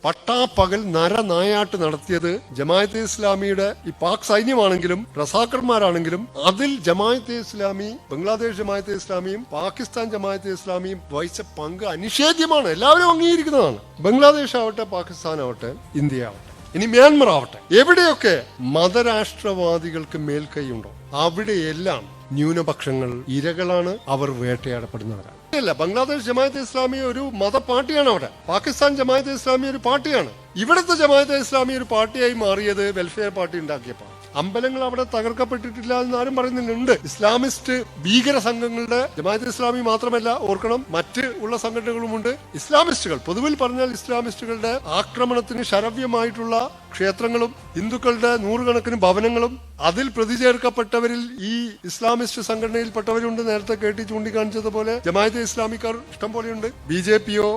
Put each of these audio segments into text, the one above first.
പട്ടാപ്പകൽ നരനായാട്ട് നടത്തിയത് ജമാഅത്തെ ഇസ്ലാമിയുടെ ഈ പാക് സൈന്യമാണെങ്കിലും റസാക്കർമാരാണെങ്കിലും അതിൽ ജമാഅത്തെ ഇസ്ലാമി, ബംഗ്ലാദേശ് ജമാഅത്തെ ഇസ്ലാമിയും പാകിസ്ഥാൻ ജമാഅത്തെ ഇസ്ലാമിയും വഹിച്ച പങ്ക് അനിഷേധ്യമാണ്, എല്ലാവരും അംഗീകരിക്കുന്നതാണ്. ബംഗ്ലാദേശ് ആവട്ടെ, പാകിസ്ഥാൻ ആവട്ടെ, ഇന്ത്യ ആവട്ടെ, ഇനി മ്യാൻമർ ആവട്ടെ, എവിടെയൊക്കെ മതരാഷ്ട്രവാദികൾക്ക് മേൽക്കൈയുണ്ടോ അവിടെയെല്ലാം ന്യൂനപക്ഷങ്ങൾ ഇരകളാണ്, അവർ വേട്ടയാടപ്പെടുന്നവരാണ്. അല്ല, ബംഗ്ലാദേശ് ജമാഅത്തെ ഇസ്ലാമി ഒരു മത പാർട്ടിയാണ്, അവിടെ പാകിസ്ഥാൻ ജമാഅത്തെ ഇസ്ലാമി ഒരു പാർട്ടിയാണ്. ഇവിടുത്തെ ജമാഅത്തെ ഇസ്ലാമി ഒരു പാർട്ടിയായി മാറിയത് വെൽഫെയർ പാർട്ടി ഉണ്ടാക്കിയപ്പോൾ. അമ്പലങ്ങൾ അവിടെ തകർക്കപ്പെട്ടിട്ടില്ല എന്ന് ആരും പറയുന്നുണ്ട്. ഇസ്ലാമിസ്റ്റ് ഭീകര സംഘങ്ങളുടെ ജമാഅത്തെ ഇസ്ലാമി മാത്രമല്ല, ഓർക്കണം, മറ്റ് ഉള്ള സംഘടനകളുമുണ്ട്. ഇസ്ലാമിസ്റ്റുകൾ, പൊതുവിൽ പറഞ്ഞാൽ ഇസ്ലാമിസ്റ്റുകളുടെ ആക്രമണത്തിന് ശരവ്യമായിട്ടുള്ള ക്ഷേത്രങ്ങളും ഹിന്ദുക്കളുടെ നൂറുകണക്കിന് ഭവനങ്ങളും അതിൽ പ്രതിചേർക്കപ്പെട്ടവരിൽ ഈ ഇസ്ലാമിസ്റ്റ് സംഘടനയിൽപ്പെട്ടവരുണ്ട്. നേരത്തെ കേട്ടി ചൂണ്ടിക്കാണിച്ചതുപോലെ ജമാഅത്തെ ഇസ്ലാമിക്കാർ ഇഷ്ടം പോലെയുണ്ട്. BJPയോ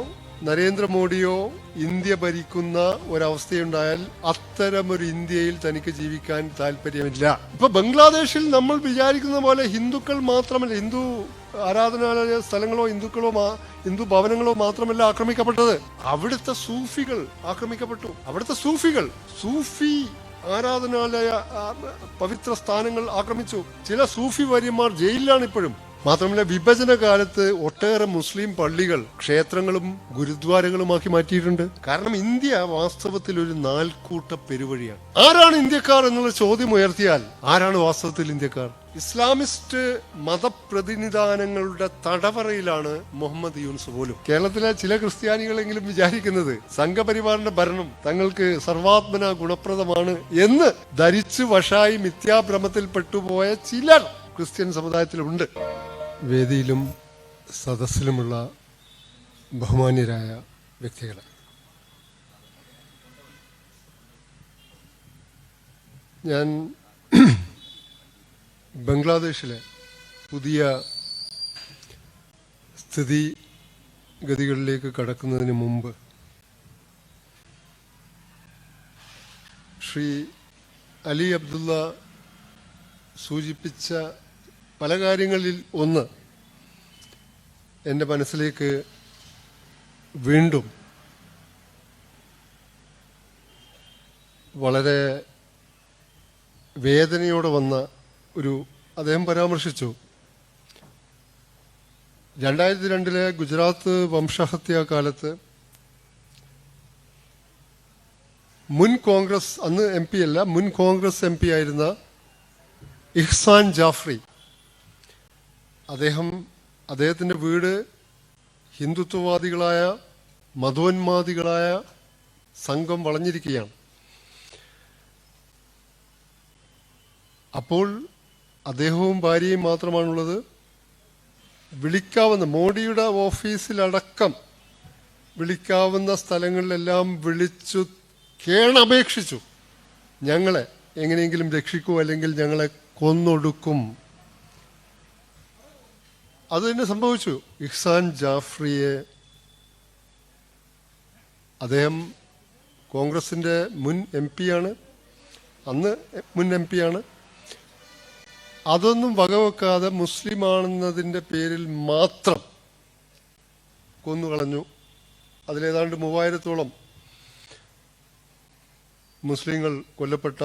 നരേന്ദ്രമോദിയോ ഇന്ത്യ ഭരിക്കുന്ന ഒരവസ്ഥയുണ്ടായാൽ അത്തരമൊരു ഇന്ത്യയിൽ തനിക്ക് ജീവിക്കാൻ താല്പര്യമില്ല. ഇപ്പൊ ബംഗ്ലാദേശിൽ നമ്മൾ വിചാരിക്കുന്ന പോലെ ഹിന്ദുക്കൾ മാത്രമല്ല, ഹിന്ദു ആരാധനാലയ സ്ഥലങ്ങളോ ഹിന്ദു ഭവനങ്ങളോ മാത്രമല്ല ആക്രമിക്കപ്പെട്ടത്, അവിടുത്തെ സൂഫികൾ ആക്രമിക്കപ്പെട്ടു. അവിടുത്തെ സൂഫി ആരാധനാലയ പവിത്ര സ്ഥാനങ്ങൾ ആക്രമിച്ചു. ചില സൂഫി വര്യന്മാർ ജയിലിലാണ് ഇപ്പോഴും. മാത്രമല്ല, വിഭജന കാലത്ത് ഒട്ടേറെ മുസ്ലിം പള്ളികൾ ക്ഷേത്രങ്ങളും ഗുരുദ്വാരകളുമാക്കി മാറ്റിയിട്ടുണ്ട്. കാരണം ഇന്ത്യ വാസ്തവത്തിൽ ഒരു നാൽക്കൂട്ട പെരുവഴിയാണ്. ആരാണ് ഇന്ത്യക്കാർ എന്നുള്ള ചോദ്യം ഉയർത്തിയാൽ ആരാണ് വാസ്തവത്തിൽ ഇന്ത്യക്കാർ? ഇസ്ലാമിസ്റ്റ് മതപ്രതിനിധാനങ്ങളുടെ തടവറയിലാണ് മുഹമ്മദ് യൂനുസ് പോലും. കേരളത്തിലെ ചില ക്രിസ്ത്യാനികളെങ്കിലും വിചാരിക്കുന്നത് സംഘപരിവാറിന്റെ ഭരണം തങ്ങൾക്ക് സർവാത്മന ഗുണപ്രദമാണ് എന്ന് ധരിച്ചു വശായി മിഥ്യാഭ്രമത്തിൽ പെട്ടുപോയ ചിലർ ക്രിസ്ത്യൻ സമുദായത്തിലുണ്ട്. വേദിയിലും സദസ്സിലുമുള്ള ബഹുമാന്യരായ വ്യക്തികളെ, ഞാൻ ബംഗ്ലാദേശിലെ പുതിയ സ്ഥിതിഗതികളിലേക്ക് കടക്കുന്നതിന് മുമ്പ് ശ്രീ അലി അബ്ദുള്ള സൂചിപ്പിച്ച പല കാര്യങ്ങളിൽ ഒന്ന് എൻ്റെ മനസ്സിലേക്ക് വീണ്ടും വളരെ വേദനയോടെ വന്ന അദ്ദേഹം പരാമർശിച്ചു. 2002 ഗുജറാത്ത് വംശഹത്യാ കാലത്ത് മുൻ കോൺഗ്രസ്, അന്ന് MP അല്ല, മുൻ കോൺഗ്രസ് MP ആയിരുന്ന ഇഹ്സാൻ ജാഫ്രി, അദ്ദേഹത്തിൻ്റെ വീട് ഹിന്ദുത്വവാദികളായ മതോന്മാദികളായ സംഘം വളഞ്ഞിരിക്കുകയാണ്. അപ്പോൾ അദ്ദേഹവും ഭാര്യയും മാത്രമാണുള്ളത്. വിളിക്കാവുന്ന, മോഡിയുടെ ഓഫീസിലടക്കം വിളിക്കാവുന്ന സ്ഥലങ്ങളിലെല്ലാം വിളിച്ചു കേണപേക്ഷിച്ചു, ഞങ്ങളെ എങ്ങനെയെങ്കിലും രക്ഷിക്കൂ, അല്ലെങ്കിൽ ഞങ്ങളെ കൊന്നൊടുക്കും. അത് തന്നെ സംഭവിച്ചു. ഇഹ്സാൻ ജാഫ്രിയെ, അദ്ദേഹം കോൺഗ്രസിൻ്റെ മുൻ MP ആണ്, അന്ന് മുൻ MP ആണ്. അതൊന്നും വകവെക്കാതെ മുസ്ലിമാണെന്നതിൻ്റെ പേരിൽ മാത്രം കൊന്നുകളഞ്ഞു. അതിലേതാണ്ട് 3000-ഓളം മുസ്ലിങ്ങൾ കൊല്ലപ്പെട്ട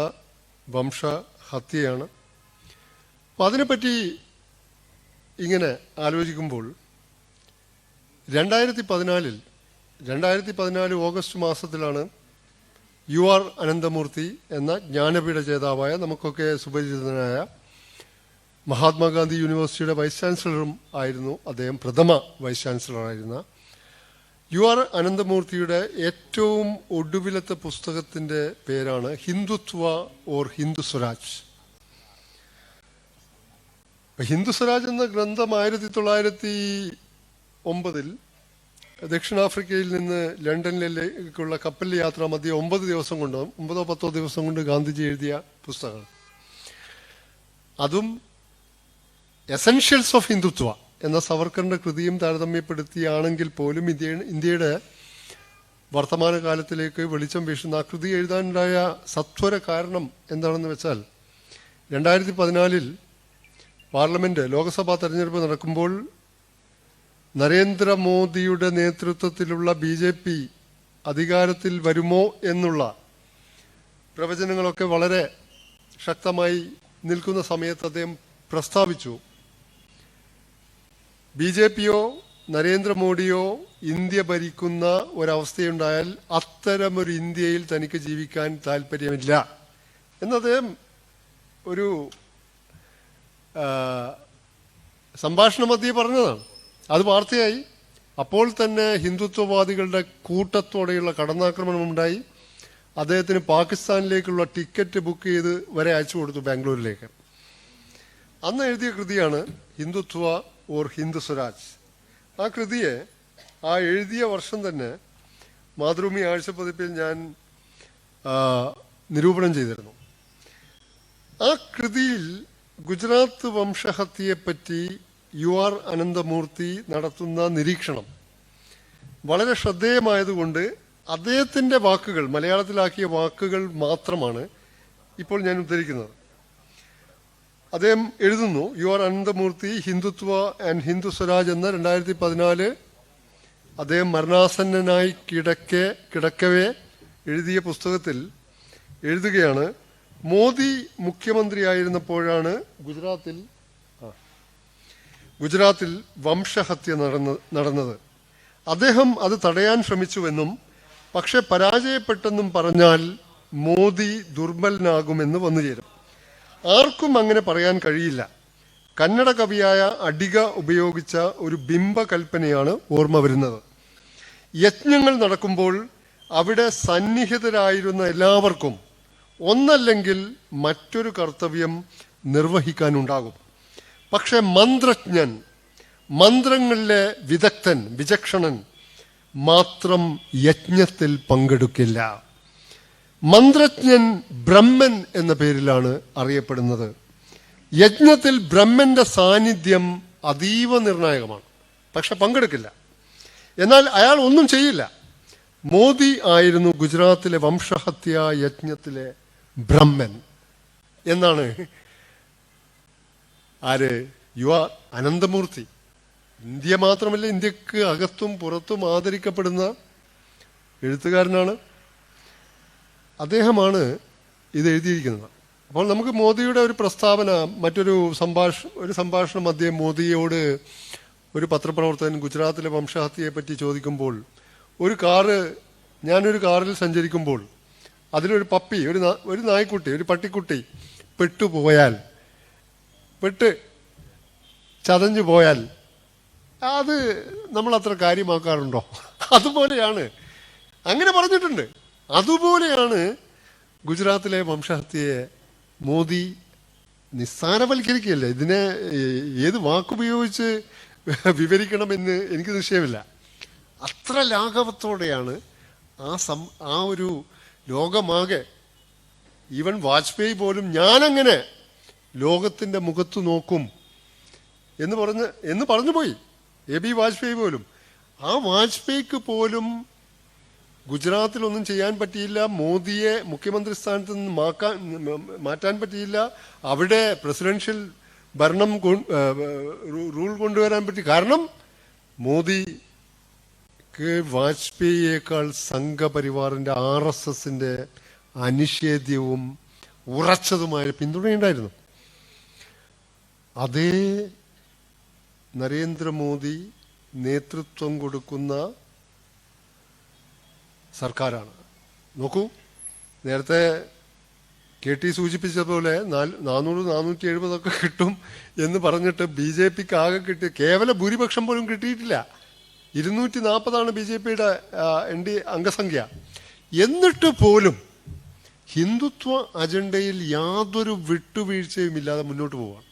വംശഹത്യയാണ്. അപ്പം അതിനെപ്പറ്റി ഇങ്ങനെ ആലോചിക്കുമ്പോൾ 2014 ഓഗസ്റ്റ് മാസത്തിലാണ് UR അനന്തമൂർത്തി എന്ന ജ്ഞാനപീഠ ജേതാവായ, നമുക്കൊക്കെ സുപരിചിതനായ, മഹാത്മാഗാന്ധി യൂണിവേഴ്സിറ്റിയുടെ വൈസ് ചാൻസലറും ആയിരുന്നു അദ്ദേഹം, പ്രഥമ വൈസ് ചാൻസലറായിരുന്ന UR അനന്തമൂർത്തിയുടെ ഏറ്റവും ഒടുവിലത്തെ പുസ്തകത്തിൻ്റെ പേരാണ് ഹിന്ദുത്വ ഓർ ഹിന്ദു സ്വരാജ്. ഹിന്ദു സ്വരാജ് എന്ന ഗ്രന്ഥം 1909 ദക്ഷിണാഫ്രിക്കയിൽ നിന്ന് ലണ്ടനിലേക്കുള്ള കപ്പൽ യാത്ര മധ്യ 9 ദിവസം കൊണ്ട്, 9-10 ദിവസം കൊണ്ട് ഗാന്ധിജി എഴുതിയ പുസ്തകമാണ്. അതും എസൻഷ്യൽസ് ഓഫ് ഹിന്ദുത്വ എന്ന സവർക്കറിന്റെ കൃതിയും താരതമ്യപ്പെടുത്തിയാണെങ്കിൽ പോലും ഇന്ത്യയുടെ വർത്തമാനകാലത്തിലേക്ക് വെളിച്ചം വീശുന്ന ആ കൃതി എഴുതാനുണ്ടായ സത്വര കാരണം എന്താണെന്ന് വെച്ചാൽ, 2014 പാർലമെന്റ് ലോക്സഭാ തെരഞ്ഞെടുപ്പ് നടക്കുമ്പോൾ നരേന്ദ്രമോദിയുടെ നേതൃത്വത്തിലുള്ള BJP അധികാരത്തിൽ വരുമോ എന്നുള്ള പ്രവചനങ്ങളൊക്കെ വളരെ ശക്തമായി നിൽക്കുന്ന സമയത്ത് അദ്ദേഹം പ്രസ്താവിച്ചു, BJPയോ നരേന്ദ്രമോദിയോ ഇന്ത്യ ഭരിക്കുന്ന ഒരവസ്ഥയുണ്ടായാൽ അത്തരമൊരു ഇന്ത്യയിൽ തനിക്ക് ജീവിക്കാൻ താല്പര്യമില്ല എന്ന് അദ്ദേഹം ഒരു സംഭാഷണ മധ്യേ പറഞ്ഞതാണ്. അത് വാർത്തയായി. അപ്പോൾ തന്നെ ഹിന്ദുത്വവാദികളുടെ കൂട്ടത്തോടെയുള്ള കടന്നാക്രമണം ഉണ്ടായി. അദ്ദേഹത്തിന് പാകിസ്ഥാനിലേക്കുള്ള ടിക്കറ്റ് ബുക്ക് ചെയ്ത് വരെ അയച്ചു കൊടുത്തു ബാംഗ്ലൂരിലേക്ക്. അന്ന് എഴുതിയ കൃതിയാണ് ഹിന്ദുത്വ ഓർ ഹിന്ദു സ്വരാജ്. ആ കൃതിയെ ആ എഴുതിയ വർഷം തന്നെ മാതൃഭൂമി ആഴ്ചപ്പതിപ്പിൽ ഞാൻ നിരൂപണം ചെയ്തിരുന്നു. ആ കൃതിയിൽ ഗുജറാത്ത് വംശഹത്യയെപ്പറ്റി UR അനന്തമൂർത്തി നടത്തുന്ന നിരീക്ഷണം വളരെ ശ്രദ്ധേയമായതുകൊണ്ട് അദ്ദേഹത്തിൻ്റെ വാക്കുകൾ, മലയാളത്തിലാക്കിയ വാക്കുകൾ മാത്രമാണ് ഇപ്പോൾ ഞാൻ ഉദ്ധരിക്കുന്നത്. അദ്ദേഹം എഴുതുന്നു, UR അനന്തമൂർത്തി ഹിന്ദുത്വ ആൻഡ് ഹിന്ദു സ്വരാജ് എന്ന 2014 അദ്ദേഹം മരണാസന്നനായി കിടക്കവേ എഴുതിയ പുസ്തകത്തിൽ എഴുതുകയാണ്, മോദി മുഖ്യമന്ത്രിയായിരുന്നപ്പോഴാണ് ഗുജറാത്തിൽ വംശഹത്യ നടന്നത്. അദ്ദേഹം അത് തടയാൻ ശ്രമിച്ചുവെന്നും പക്ഷെ പരാജയപ്പെട്ടെന്നും പറഞ്ഞാൽ മോദി ദുർബലനാകുമെന്ന് വന്നുചേരും. ആർക്കും അങ്ങനെ പറയാൻ കഴിയില്ല. കന്നഡ കവിയായ അഡിഗ ഉപയോഗിച്ച ഒരു ബിംബകൽപ്പനയാണ് ഓർമ്മ വരുന്നത്. യജ്ഞങ്ങൾ നടക്കുമ്പോൾ അവിടെ സന്നിഹിതരായിരുന്ന എല്ലാവർക്കും ഒന്നല്ലെങ്കിൽ മറ്റൊരു കർത്തവ്യം നിർവഹിക്കാനുണ്ടാകും. പക്ഷെ മന്ത്രജ്ഞൻ, മന്ത്രങ്ങളിലെ വിദഗ്ധൻ, വിചക്ഷണൻ മാത്രം യജ്ഞത്തിൽ പങ്കെടുക്കില്ല. മന്ത്രജ്ഞൻ ബ്രഹ്മൻ എന്ന പേരിലാണ് അറിയപ്പെടുന്നത്. യജ്ഞത്തിൽ ബ്രഹ്മന്റെ സാന്നിധ്യം അതീവ നിർണായകമാണ്, പക്ഷെ പങ്കെടുക്കില്ല. എന്നാൽ അയാൾ ഒന്നും ചെയ്യില്ല. മോദി ആയിരുന്നു ഗുജറാത്തിലെ വംശഹത്യ യജ്ഞത്തിലെ ബ്രഹ്മൻ എന്നാണ് UR അനന്തമൂർത്തി. ഇന്ത്യ മാത്രമല്ല, ഇന്ത്യക്ക് അകത്തും പുറത്തും ആദരിക്കപ്പെടുന്ന എഴുത്തുകാരനാണ്. അദ്ദേഹമാണ് ഇത് എഴുതിയിരിക്കുന്നത്. അപ്പോൾ നമുക്ക് മോദിയുടെ ഒരു പ്രസ്താവന, മറ്റൊരു സംഭാഷണം മധ്യേ മോദിയോട് ഒരു പത്രപ്രവർത്തകൻ ഗുജറാത്തിലെ വംശഹത്യയെ പറ്റി ചോദിക്കുമ്പോൾ, ഞാനൊരു കാറിൽ സഞ്ചരിക്കുമ്പോൾ അതിലൊരു പപ്പി, ഒരു നായ്ക്കുട്ടി, ഒരു പട്ടിക്കുട്ടി പെട്ട് ചതഞ്ഞു പോയാൽ അത് നമ്മൾ അത്ര കാര്യമാക്കാറുണ്ടോ? അതുപോലെയാണ്, അങ്ങനെ പറഞ്ഞിട്ടുണ്ട്. അതുപോലെയാണ് ഗുജറാത്തിലെ വംശഹത്യയെ മോദി നിസ്സാരവൽക്കരിക്കുകയല്ല. ഇതിനെ ഏത് വാക്കുപയോഗിച്ച് വിവരിക്കണമെന്ന് എനിക്ക് നിശ്ചയമില്ല. അത്ര ലാഘവത്തോടെയാണ് ആ ഒരു ലോകമാകെ, ഈവൻ വാജ്പേയി പോലും ഞാനങ്ങനെ ലോകത്തിൻ്റെ മുഖത്ത് നോക്കും എന്ന് പറഞ്ഞു പോയി. AB വാജ്പേയി പോലും. ആ വാജ്പേയിക്ക് പോലും ഗുജറാത്തിലൊന്നും ചെയ്യാൻ പറ്റിയില്ല. മോദിയെ മുഖ്യമന്ത്രി സ്ഥാനത്ത് നിന്ന് മാറ്റാൻ പറ്റിയില്ല. അവിടെ പ്രസിഡൻഷ്യൽ ഭരണം റൂൾ കൊണ്ടുവരാൻ പറ്റി. കാരണം മോദിക്ക് വാജ്പേയിയേക്കാൾ സംഘപരിവാറിന്റെ RSSന്റെ അനിഷേധ്യവും ഉറച്ചതുമായ പിന്തുണയുണ്ടായിരുന്നു. അതേ നരേന്ദ്രമോദി നേതൃത്വം കൊടുക്കുന്ന സർക്കാരാണ്. നോക്കൂ, നേരത്തെ KT സൂചിപ്പിച്ചതുപോലെ 400-470 കിട്ടും എന്ന് പറഞ്ഞിട്ട് BJPക്ക് ആകെ കിട്ടിയ കേവല ഭൂരിപക്ഷം പോലും കിട്ടിയിട്ടില്ല. 240 BJPയുടെ ND അംഗസംഖ്യ. എന്നിട്ട് പോലും ഹിന്ദുത്വ അജണ്ടയിൽ യാതൊരു വിട്ടുവീഴ്ചയും ഇല്ലാതെ മുന്നോട്ട് പോവാണ്.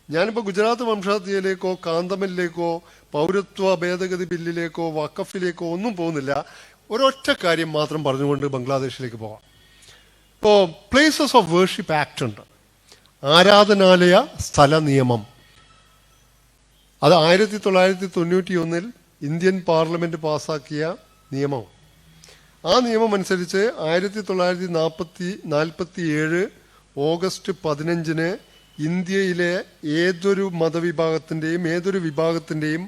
ഞാനിപ്പോൾ ഗുജറാത്ത് വംശഹത്യയിലേക്കോ കാന്തമലിലേക്കോ പൗരത്വ ഭേദഗതി ബില്ലിലേക്കോ വഖഫിലേക്കോ ഒന്നും പോകുന്നില്ല. ഒരൊറ്റ കാര്യം മാത്രം പറഞ്ഞുകൊണ്ട് ബംഗ്ലാദേശിലേക്ക് പോകാം. ഇപ്പോൾ പ്ലേസസ് ഓഫ് വേർഷിപ്പ് ആക്ട് ഉണ്ട്, ആരാധനാലയ സ്ഥല നിയമം. അത് 1991 ഇന്ത്യൻ പാർലമെന്റ് പാസാക്കിയ നിയമം. ആ നിയമം അനുസരിച്ച് 1947 ഓഗസ്റ്റ് 15 ഇന്ത്യയിലെ ഏതൊരു മതവിഭാഗത്തിൻ്റെയും ഏതൊരു വിഭാഗത്തിൻ്റെയും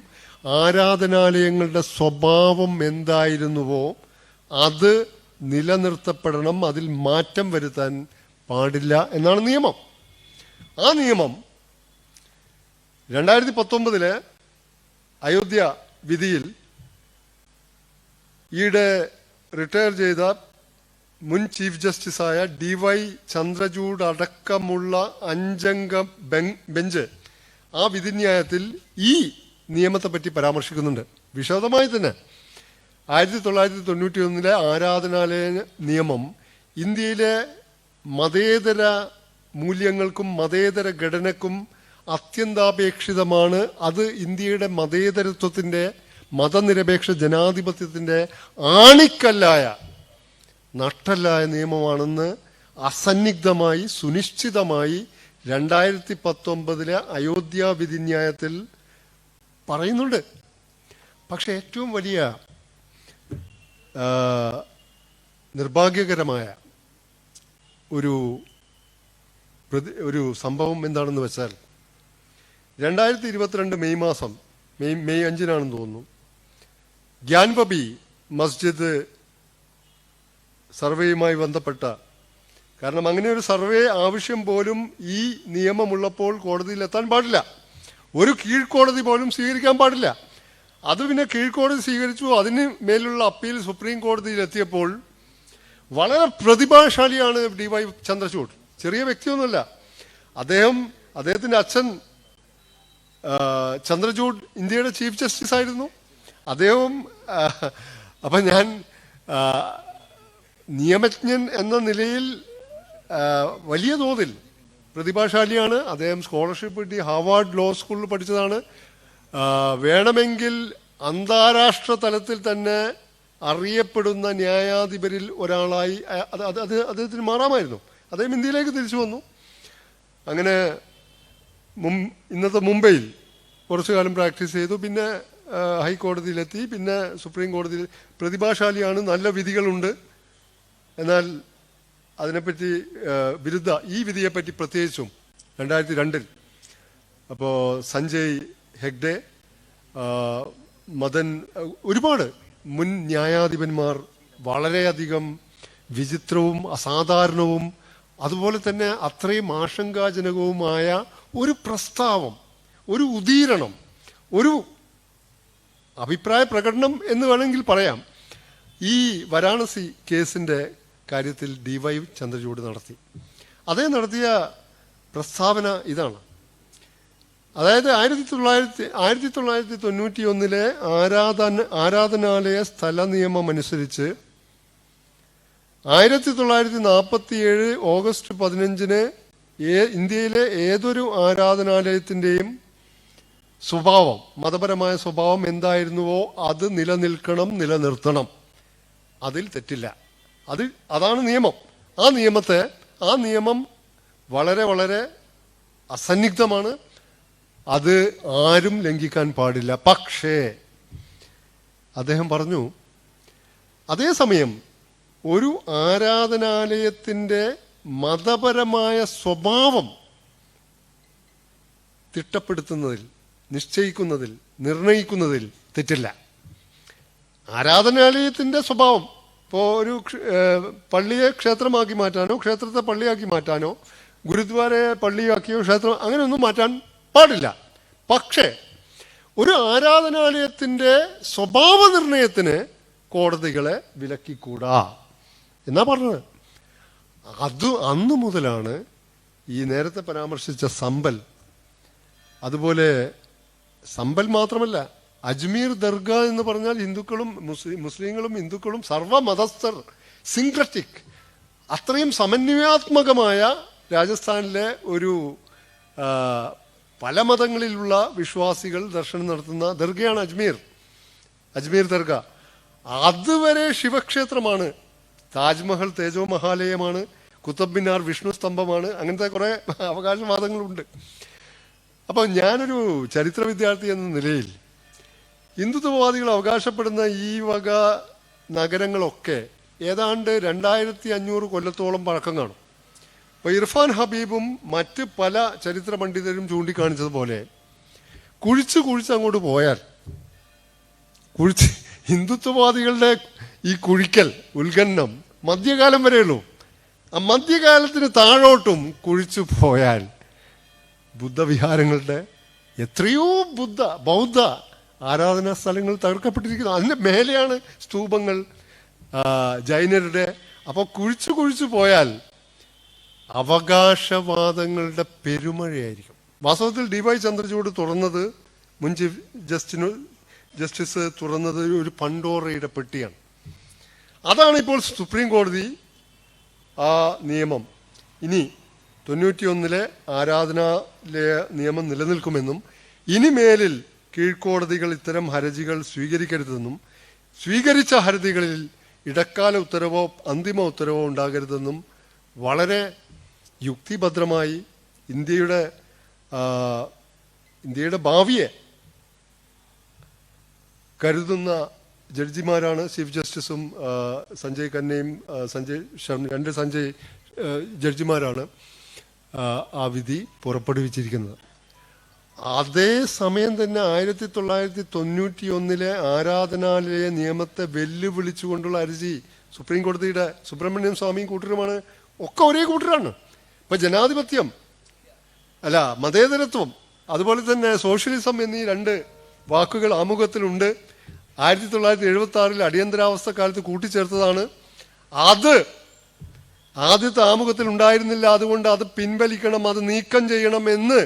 ആരാധനാലയങ്ങളുടെ സ്വഭാവം എന്തായിരുന്നുവോ അത് നിലനിർത്തപ്പെടണം, അതിൽ മാറ്റം വരുത്താൻ പാടില്ല എന്നാണ് നിയമം. ആ നിയമം 2019 അയോധ്യ വിധിയിൽ ഈയിടെ റിട്ടയർ ചെയ്ത മുൻ ചീഫ് ജസ്റ്റിസായ DY ചന്ദ്രചൂഡ് അടക്കമുള്ള 5-അംഗ ബെഞ്ച് ആ വിധിന്യായത്തിൽ ഈ നിയമത്തെപ്പറ്റി പരാമർശിക്കുന്നുണ്ട് വിശദമായി തന്നെ. 1991 ആരാധനാലയ നിയമം ഇന്ത്യയിലെ മതേതര മൂല്യങ്ങൾക്കും മതേതര ഘടനക്കും അത്യന്താപേക്ഷിതമാണ്. അത് ഇന്ത്യയുടെ മതേതരത്വത്തിൻ്റെ, മതനിരപേക്ഷ ജനാധിപത്യത്തിൻ്റെ ആണിക്കല്ലായ, നട്ടല്ലായ നിയമമാണെന്ന് അസന്നിഗ്ധമായി സുനിശ്ചിതമായി 2019 അയോധ്യ വിധിന്യായത്തിൽ പറയുന്നുണ്ട്. പക്ഷെ ഏറ്റവും വലിയ നിർഭാഗ്യകരമായ ഒരു സംഭവം എന്താണെന്ന് വെച്ചാൽ 2022 മെയ് 5 തോന്നുന്നു, ഗ്യാൻപബി മസ്ജിദ് സർവേയുമായി ബന്ധപ്പെട്ട, കാരണം അങ്ങനെ ഒരു സർവേ ആവശ്യം പോലും ഈ നിയമമുള്ളപ്പോൾ കോടതിയിൽ എത്താൻ പാടില്ല, ഒരു കീഴ്ക്കോടതി പോലും സ്വീകരിക്കാൻ പാടില്ല. അത് പിന്നെ കീഴ്ക്കോടതി സ്വീകരിച്ചു. അതിന് മേലുള്ള അപ്പീൽ സുപ്രീം കോടതിയിൽ എത്തിയപ്പോൾ വളരെ പ്രതിഭാശാലിയാണ് DY ചന്ദ്രചൂഡ്. ചെറിയ വ്യക്തിയൊന്നുമല്ല അദ്ദേഹത്തിൻ്റെ അച്ഛൻ ചന്ദ്രചൂഡ് ഇന്ത്യയുടെ ചീഫ് ജസ്റ്റിസ് ആയിരുന്നു. അദ്ദേഹം അപ്പം ഞാൻ നിയമജ്ഞൻ എന്ന നിലയിൽ വലിയ തോതിൽ പ്രതിഭാശാലിയാണ്. അദ്ദേഹം സ്കോളർഷിപ്പ് കിട്ടി, ഹാർവാർഡ് ലോ സ്കൂളിൽ പഠിച്ചതാണ്. വേണമെങ്കിൽ അന്താരാഷ്ട്ര തലത്തിൽ തന്നെ അറിയപ്പെടുന്ന ന്യായാധിപരിൽ ഒരാളായി അദ്ദേഹത്തിന് മാറാമായിരുന്നു. അദ്ദേഹം ഇന്ത്യയിലേക്ക് തിരിച്ചു വന്നു. അങ്ങനെ ഇന്നത്തെ മുംബൈയിൽ കുറച്ചു കാലം പ്രാക്ടീസ് ചെയ്തു. പിന്നെ ഹൈക്കോടതിയിലെത്തി, പിന്നെ സുപ്രീം കോടതിയിൽ. പ്രതിഭാശാലിയാണ്, നല്ല വിധികളുണ്ട്. എന്നാൽ അതിനെപ്പറ്റി ഈ വിധിയെപ്പറ്റി പ്രത്യേകിച്ചും 2002 അപ്പോൾ സഞ്ജയ് ഹെഗ്ഡെ, മദൻ, ഒരുപാട് മുൻ ന്യായാധിപന്മാർ വളരെയധികം വിചിത്രവും അസാധാരണവും അതുപോലെ തന്നെ അത്രയും ആശങ്കാജനകവുമായ ഒരു പ്രസ്താവം, ഒരു ഉദീരണം, ഒരു അഭിപ്രായ പ്രകടനം എന്ന് വേണമെങ്കിൽ പറയാം, ഈ വാരാണസി കേസിൻ്റെ കാര്യത്തിൽ DY ചന്ദ്രചൂഡ് നടത്തി. അദ്ദേഹം നടത്തിയ പ്രസ്താവന ഇതാണ്. അതായത് 1991 ആരാധനാലയ സ്ഥല നിയമം അനുസരിച്ച് 1947 ഓഗസ്റ്റ് 15 ഇന്ത്യയിലെ ഏതൊരു ആരാധനാലയത്തിൻ്റെയും സ്വഭാവം, മതപരമായ സ്വഭാവം എന്തായിരുന്നുവോ അത് നിലനിർത്തണം. അതിൽ തെറ്റില്ല. അതാണ് നിയമം. ആ നിയമം വളരെ വളരെ അസന്നിഗ്ധമാണ്. അത് ആരും ലംഘിക്കാൻ പാടില്ല. പക്ഷേ അദ്ദേഹം പറഞ്ഞു, അതേസമയം ഒരു ആരാധനാലയത്തിൻ്റെ മതപരമായ സ്വഭാവം തിട്ടപ്പെടുത്തുന്നതിൽ, നിശ്ചയിക്കുന്നതിൽ, നിർണയിക്കുന്നതിൽ തെറ്റില്ല. ആരാധനാലയത്തിൻ്റെ സ്വഭാവം, ഇപ്പോൾ ഒരു പള്ളിയെ ക്ഷേത്രമാക്കി മാറ്റാനോ ക്ഷേത്രത്തെ പള്ളിയാക്കി മാറ്റാനോ ഗുരുദ്വാരയെ പള്ളിയാക്കിയോ ക്ഷേത്രം അങ്ങനെയൊന്നും മാറ്റാൻ പാടില്ല. പക്ഷേ ഒരു ആരാധനാലയത്തിൻ്റെ സ്വഭാവ നിർണയത്തിന് കോടതികളെ വിലക്കിക്കൂടാ എന്നാ പറഞ്ഞത്. അന്നു മുതലാണ് ഈ നേരത്തെ പരാമർശിച്ച സമ്പൽ, അതുപോലെ സമ്പൽ മാത്രമല്ല, അജ്മീർ ദർഗ എന്ന് പറഞ്ഞാൽ ഹിന്ദുക്കളും മുസ്ലിങ്ങളും ഹിന്ദുക്കളും സർവമതസ്ഥർ, സിൻക്രറ്റിക്, അത്രയും സമന്വയാത്മകമായ രാജസ്ഥാനിലെ ഒരു പല മതങ്ങളിലുള്ള വിശ്വാസികൾ ദർശനം നടത്തുന്ന ദർഗയാണ് അജ്മീർ ദർഗ. അതുവരെ ശിവക്ഷേത്രമാണ്, താജ്മഹൽ തേജോ മഹാലയമാണ്, കുത്തബ് മിനാർ വിഷ്ണു സ്തംഭമാണ്, അങ്ങനത്തെ കുറേ അവകാശവാദങ്ങളുണ്ട്. അപ്പോൾ ഞാനൊരു ചരിത്ര വിദ്യാർത്ഥി എന്ന നിലയിൽ ഹിന്ദുത്വവാദികൾ അവകാശപ്പെടുന്ന ഈ വക നഗരങ്ങളൊക്കെ ഏതാണ്ട് 2500 കൊല്ലത്തോളം പഴക്കം കാണും. അപ്പോൾ ഇർഫാൻ ഹബീബും മറ്റ് പല ചരിത്ര പണ്ഡിതരും ചൂണ്ടിക്കാണിച്ചതുപോലെ കുഴിച്ച് അങ്ങോട്ട് പോയാൽ ഹിന്ദുത്വവാദികളുടെ ഈ കുഴിക്കൽ ഉത്ഖനനം മധ്യകാലം വരെയുള്ളൂ. ആ മധ്യകാലത്തിന് താഴോട്ടും കുഴിച്ചു പോയാൽ ബുദ്ധവിഹാരങ്ങളുടെ എത്രയോ ബൗദ്ധ ആരാധനാ സ്ഥലങ്ങൾ തകർക്കപ്പെട്ടിരിക്കുന്നു. അതിൻ്റെ മേലെയാണ് സ്തൂപങ്ങൾ ജൈനരുടെ. അപ്പോൾ കുഴിച്ചു പോയാൽ അവകാശവാദങ്ങളുടെ പെരുമഴയായിരിക്കും. വാസ്തവത്തിൽ DY ചന്ദ്രചൂഡ് തുറന്നത്, മുൻ ചീഫ് ജസ്റ്റിസ് തുറന്നത് ഒരു പണ്ടോറയുടെ പെട്ടിയാണ്. അതാണ് ഇപ്പോൾ സുപ്രീം കോടതി ആ നിയമം ഇനി 91 ആരാധനാലയ നിയമം നിലനിൽക്കുമെന്നും ഇനിമേലിൽ കീഴ്ക്കോടതികൾ ഇത്തരം ഹർജികൾ സ്വീകരിക്കരുതെന്നും സ്വീകരിച്ച ഹർജികളിൽ ഇടക്കാല ഉത്തരവോ അന്തിമ ഉത്തരവോ ഉണ്ടാകരുതെന്നും വളരെ യുക്തിഭദ്രമായി ഇന്ത്യയുടെ ഭാവിയെ കരുതുന്ന ജഡ്ജിമാരാണ് ചീഫ് ജസ്റ്റിസും സഞ്ജയ് ഖന്നയും രണ്ട് സഞ്ജയ് ജഡ്ജിമാരാണ് ആ വിധി പുറപ്പെടുവിച്ചിരിക്കുന്നത്. അതേ സമയം തന്നെ 1991 ആരാധനാലയ നിയമത്തെ വെല്ലുവിളിച്ചുകൊണ്ടുള്ള ഹർജി സുപ്രീം കോടതിയുടെ സുബ്രഹ്മണ്യം സ്വാമിയും കൂട്ടരുമാണ്. ഒക്കെ ഒരേ കൂട്ടരാണ്. ഇപ്പൊ ജനാധിപത്യം മതേതരത്വം അതുപോലെ തന്നെ സോഷ്യലിസം എന്നീ രണ്ട് വാക്കുകൾ ആമുഖത്തിലുണ്ട്. 1976 അടിയന്തരാവസ്ഥ കാലത്ത് കൂട്ടിച്ചേർത്തതാണ്. അത് ആദ്യത്തെ ആമുഖത്തിൽ ഉണ്ടായിരുന്നില്ല. അതുകൊണ്ട് അത് പിൻവലിക്കണം, അത് നീക്കം ചെയ്യണം എന്ന്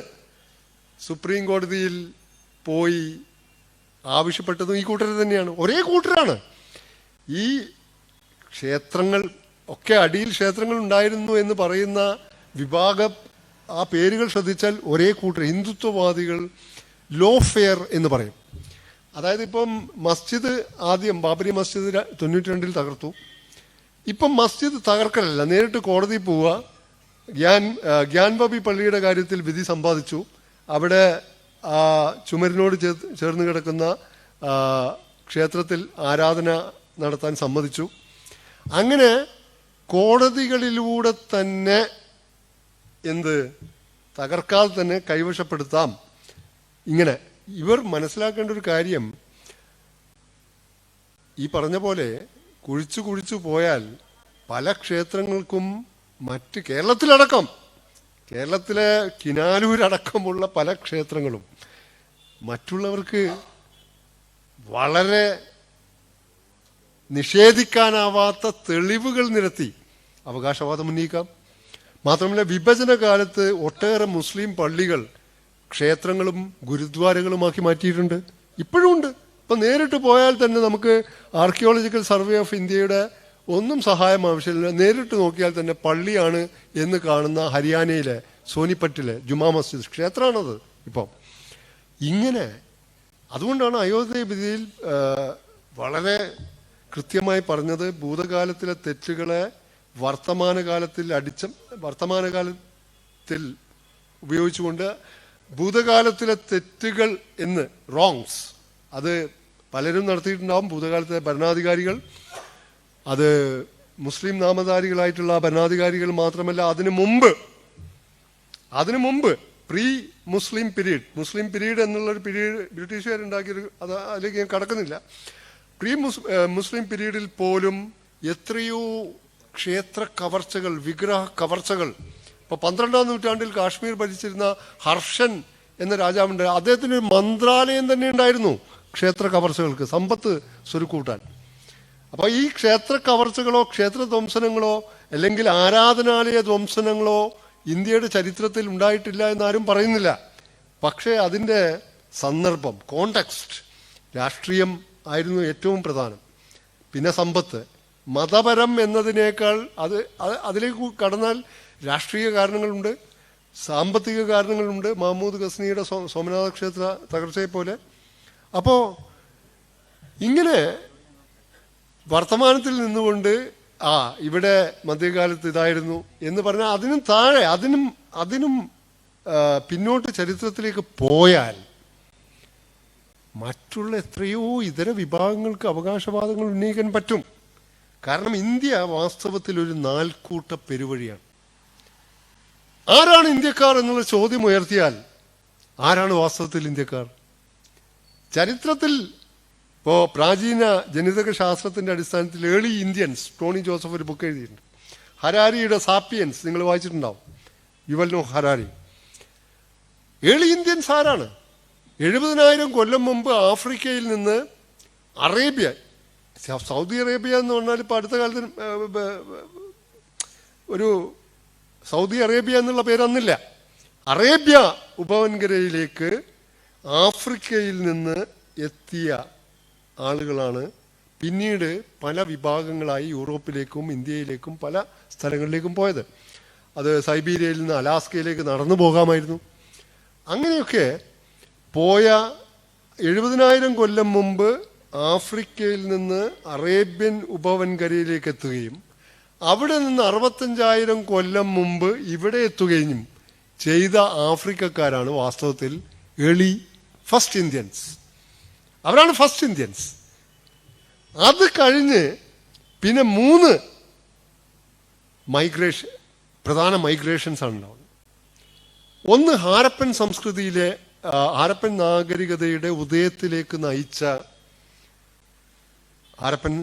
സുപ്രീം കോടതിയിൽ പോയി ആവശ്യപ്പെട്ടതും ഈ കൂട്ടർ തന്നെയാണ്. ഒരേ കൂട്ടരാണ്. ഈ ക്ഷേത്രങ്ങൾ ഒക്കെ അടിയിൽ ക്ഷേത്രങ്ങൾ ഉണ്ടായിരുന്നു എന്ന് പറയുന്ന വിഭാഗം ആ പേരുകൾ ശ്രദ്ധിച്ചാൽ ഒരേ കൂട്ടർ. ഹിന്ദുത്വവാദികൾ ലോ ഫെയർ എന്ന് പറയും. അതായത് ഇപ്പം മസ്ജിദ് ആദ്യം ബാബരി മസ്ജിദ് 92 തകർത്തു. ഇപ്പം മസ്ജിദ് തകർക്കലല്ല, നേരിട്ട് കോടതി പോവുക. ഗ്യാൻബാബി പള്ളിയുടെ കാര്യത്തിൽ വിധി സമ്പാദിച്ചു. അവിടെ ചുമരിനോട് ചേർന്ന് കിടക്കുന്ന ക്ഷേത്രത്തിൽ ആരാധന നടത്താൻ സമ്മതിച്ചു. അങ്ങനെ കോടതികളിലൂടെ തന്നെ തകർക്കാതെ തന്നെ കൈവശപ്പെടുത്താം. ഇങ്ങനെ ഇവർ മനസ്സിലാക്കേണ്ട ഒരു കാര്യം, ഈ പറഞ്ഞ പോലെ കുഴിച്ചു പോയാൽ പല ക്ഷേത്രങ്ങൾക്കും മറ്റ് കേരളത്തിലെ കിനാലൂരടക്കമുള്ള പല ക്ഷേത്രങ്ങളും മറ്റുള്ളവർക്ക് വളരെ നിഷേധിക്കാനാവാത്ത തെളിവുകൾ നിരത്തി അവകാശവാദം ഉന്നയിക്കാം. മാത്രമല്ല, വിഭജന കാലത്ത് ഒട്ടേറെ മുസ്ലിം പള്ളികൾ ക്ഷേത്രങ്ങളും ഗുരുദ്വാരകളുമാക്കി മാറ്റിയിട്ടുണ്ട്. ഇപ്പോഴും ഉണ്ട്. ഇപ്പം നേരിട്ട് പോയാൽ തന്നെ നമുക്ക് ആർക്കിയോളജിക്കൽ സർവേ ഓഫ് ഇന്ത്യയുടെ ഒന്നും സഹായം ആവശ്യമില്ല. നേരിട്ട് നോക്കിയാൽ തന്നെ പള്ളിയാണ് എന്ന് കാണുന്ന ഹരിയാനയിലെ സോനിപ്പറ്റിലെ ജുമാ മസ്ജിദ് ക്ഷേത്രമാണത് ഇപ്പം. ഇങ്ങനെ അതുകൊണ്ടാണ് അയോധ്യ വിധിയിൽ വളരെ കൃത്യമായി പറഞ്ഞത്, ഭൂതകാലത്തിലെ തെറ്റുകളെ വർത്തമാനകാലത്തിൽ ഉപയോഗിച്ചുകൊണ്ട് ഭൂതകാലത്തിലെ തെറ്റുകൾ എന്ന് റോങ്സ് അത് പലരും നടത്തിയിട്ടുണ്ടാവും. ഭൂതകാലത്തെ ഭരണാധികാരികൾ, അത് മുസ്ലിം നാമധാരികളായിട്ടുള്ള ഭരണാധികാരികൾ മാത്രമല്ല, അതിനു മുമ്പ് പ്രീ മുസ്ലിം പീരീഡ് എന്നുള്ളൊരു പീരീഡ് ബ്രിട്ടീഷുകാരുണ്ടാക്കിയൊരു അതിലേക്ക് ഞാൻ കടക്കുന്നില്ല. പ്രീ മുസ്ലിം പീരീഡിൽ പോലും എത്രയോ ക്ഷേത്ര കവർച്ചകൾ, വിഗ്രഹ കവർച്ചകൾ. ഇപ്പൊ 12ാം നൂറ്റാണ്ടിൽ കാശ്മീർ ഭരിച്ചിരുന്ന ഹർഷൻ എന്ന രാജാവുണ്ട്. അദ്ദേഹത്തിന് ഒരു മന്ത്രാലയം തന്നെ ഉണ്ടായിരുന്നു ക്ഷേത്ര കവർച്ചകൾക്ക് സമ്പത്ത് സ്വരുക്കൂട്ടാൻ. അപ്പൊ ഈ ക്ഷേത്ര കവർച്ചകളോ ക്ഷേത്ര ധ്വംസനങ്ങളോ അല്ലെങ്കിൽ ആരാധനാലയ ധ്വംസനങ്ങളോ ഇന്ത്യയുടെ ചരിത്രത്തിൽ ഉണ്ടായിട്ടില്ല എന്നാരും പറയുന്നില്ല. പക്ഷേ അതിൻ്റെ സന്ദർഭം, കോണ്ടെക്സ്റ്റ്, രാഷ്ട്രീയം ആയിരുന്നു ഏറ്റവും പ്രധാനം. പിന്നെ സമ്പത്ത്, മതപരം എന്നതിനേക്കാൾ അതിലേക്ക് കടന്നാൽ രാഷ്ട്രീയ കാരണങ്ങളുണ്ട്, സാമ്പത്തിക കാരണങ്ങളുണ്ട്. മഹമ്മൂദ് ഗസ്നിയുടെ സോമനാഥ ക്ഷേത്ര തകർച്ചയെ പോലെ. അപ്പോൾ ഇങ്ങനെ വർത്തമാനത്തിൽ നിന്നുകൊണ്ട് ഇവിടെ മധ്യകാലത്ത് ഇതായിരുന്നു എന്ന് പറഞ്ഞാൽ അതിനും താഴെ അതിനും പിന്നോട്ട് ചരിത്രത്തിലേക്ക് പോയാൽ മറ്റുള്ള എത്രയോ ഇതര വിഭാഗങ്ങൾക്ക് അവകാശവാദങ്ങൾ ഉന്നയിക്കാൻ പറ്റും. കാരണം ഇന്ത്യ വാസ്തവത്തിൽ ഒരു നാൽക്കൂട്ട പെരുവഴിയാണ്. ആരാണ് ഇന്ത്യക്കാർ എന്നുള്ള ചോദ്യം ഉയർത്തിയാൽ ആരാണ് വാസ്തവത്തിൽ ഇന്ത്യക്കാർ? ചരിത്രത്തിൽ ഇപ്പോൾ പ്രാചീന ജനിതക ശാസ്ത്രത്തിൻ്റെ അടിസ്ഥാനത്തിൽ ഏർലി ഇന്ത്യൻസ് ടോണി ജോസഫ് ഒരു ബുക്ക് എഴുതിയിട്ടുണ്ട്. ഹരാരിയുടെ സാപ്പിയൻസ് നിങ്ങൾ വായിച്ചിട്ടുണ്ടാവും, Yuval Noah Harari. Early Indians ആരാണ്? 70,000 കൊല്ലം മുമ്പ് ആഫ്രിക്കയിൽ നിന്ന് അറേബ്യ, സൗദി അറേബ്യ എന്ന് പറഞ്ഞാൽ ഇപ്പോൾ അടുത്ത കാലത്ത് ഒരു സൗദി അറേബ്യ എന്നുള്ള പേരൊന്നില്ല. അറേബ്യ ഉപവൻകരയിലേക്ക് ആഫ്രിക്കയിൽ നിന്ന് എത്തിയ ആളുകളാണ് പിന്നീട് പല വിഭാഗങ്ങളായി യൂറോപ്പിലേക്കും ഇന്ത്യയിലേക്കും പല സ്ഥലങ്ങളിലേക്കും പോയത്. അത് സൈബീരിയയിൽ നിന്ന് അലാസ്കയിലേക്ക് നടന്നു പോകാമായിരുന്നു. അങ്ങനെയൊക്കെ പോയ 70,000 കൊല്ലം മുമ്പ് ആഫ്രിക്കയിൽ നിന്ന് അറേബ്യൻ ഉപവൻകരയിലേക്ക് എത്തുകയും അവിടെ നിന്ന് 65,000 കൊല്ലം മുമ്പ് ഇവിടെ എത്തുകയും ചെയ്ത ആഫ്രിക്കക്കാരാണ് വാസ്തവത്തിൽ ഫസ്റ്റ് ഇന്ത്യൻസ്. അവരാണ് ഫസ്റ്റ് ഇന്ത്യൻസ്. അത് കഴിഞ്ഞ് പിന്നെ 3 പ്രധാന മൈഗ്രേഷൻസ് ആണ് ഉണ്ടാവുന്നത്. ഒന്ന് ഹാരപ്പൻ സംസ്കൃതിയിലെ ഹാരപ്പൻ നാഗരികതയുടെ ഉദയത്തിലേക്ക് നയിച്ച ഹാരപ്പൻ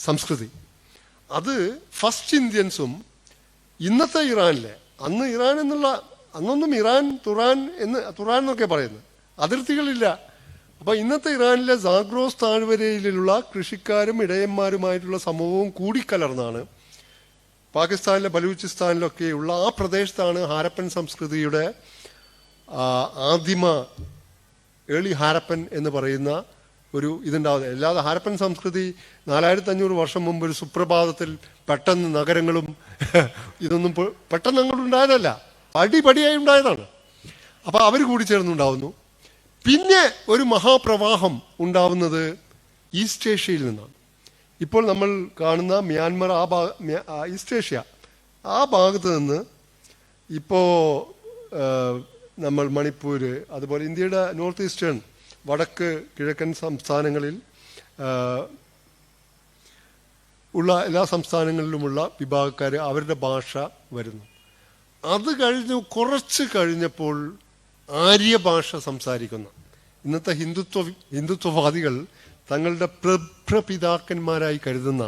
സംസ്കൃതി. അത് ഫസ്റ്റ് ഇന്ത്യൻസും ഇന്നത്തെ ഇറാനിലെ, അന്ന് ഇറാൻ എന്നുള്ള, അന്നൊന്നും ഇറാൻ തുറാൻ എന്നൊക്കെ പറയുന്നത്, അതിർത്തികളില്ല. അപ്പോൾ ഇന്നത്തെ ഇറാനിലെ സാഗ്രോസ് താഴ്വരയിലുള്ള കൃഷിക്കാരും ഇടയന്മാരുമായിട്ടുള്ള സമൂഹവും കൂടിക്കലർന്നാണ് പാകിസ്ഥാനിലെ ബലൂചിസ്ഥാനിലൊക്കെയുള്ള ആ പ്രദേശത്താണ് ഹാരപ്പൻ സംസ്കൃതിയുടെ ആദിമ ഏർലി ഹാരപ്പൻ എന്ന് പറയുന്ന ഒരു ഇതുണ്ടാവുന്നത്. അല്ലാതെ ഹാരപ്പൻ സംസ്കൃതി 4500 വർഷം മുമ്പ് ഒരു സുപ്രഭാതത്തിൽ പെട്ടെന്ന് നഗരങ്ങളും ഇതൊന്നും പെട്ടെന്ന് അങ്ങോട്ട് ഉണ്ടായതല്ല, പടിപടിയായി ഉണ്ടായതാണ്. അപ്പോൾ അവർ കൂടി ചേർന്നുണ്ടാവുന്നു. പിന്നെ ഒരു മഹാപ്രവാഹം ഉണ്ടാവുന്നത് ഈസ്റ്റ് ഏഷ്യയിൽ നിന്നാണ്. ഇപ്പോൾ നമ്മൾ കാണുന്ന മ്യാൻമർ, ഈസ്റ്റ് ഏഷ്യ ആ ഭാഗത്ത് നിന്ന് ഇപ്പോൾ നമ്മൾ മണിപ്പൂർ, അതുപോലെ ഇന്ത്യയുടെ നോർത്ത് ഈസ്റ്റേൺ വടക്ക് കിഴക്കൻ സംസ്ഥാനങ്ങളിൽ ഉള്ള എല്ലാ സംസ്ഥാനങ്ങളിലുമുള്ള വിഭാഗക്കാർ അവരുടെ ഭാഷ വരുന്നു. അത് കുറച്ച് കഴിഞ്ഞപ്പോൾ ആര്യ ഭാഷ സംസാരിക്കുന്ന ഇന്നത്തെ ഹിന്ദുത്വവാദികൾ തങ്ങളുടെ പ്രപിതാക്കന്മാരായി കരുതുന്ന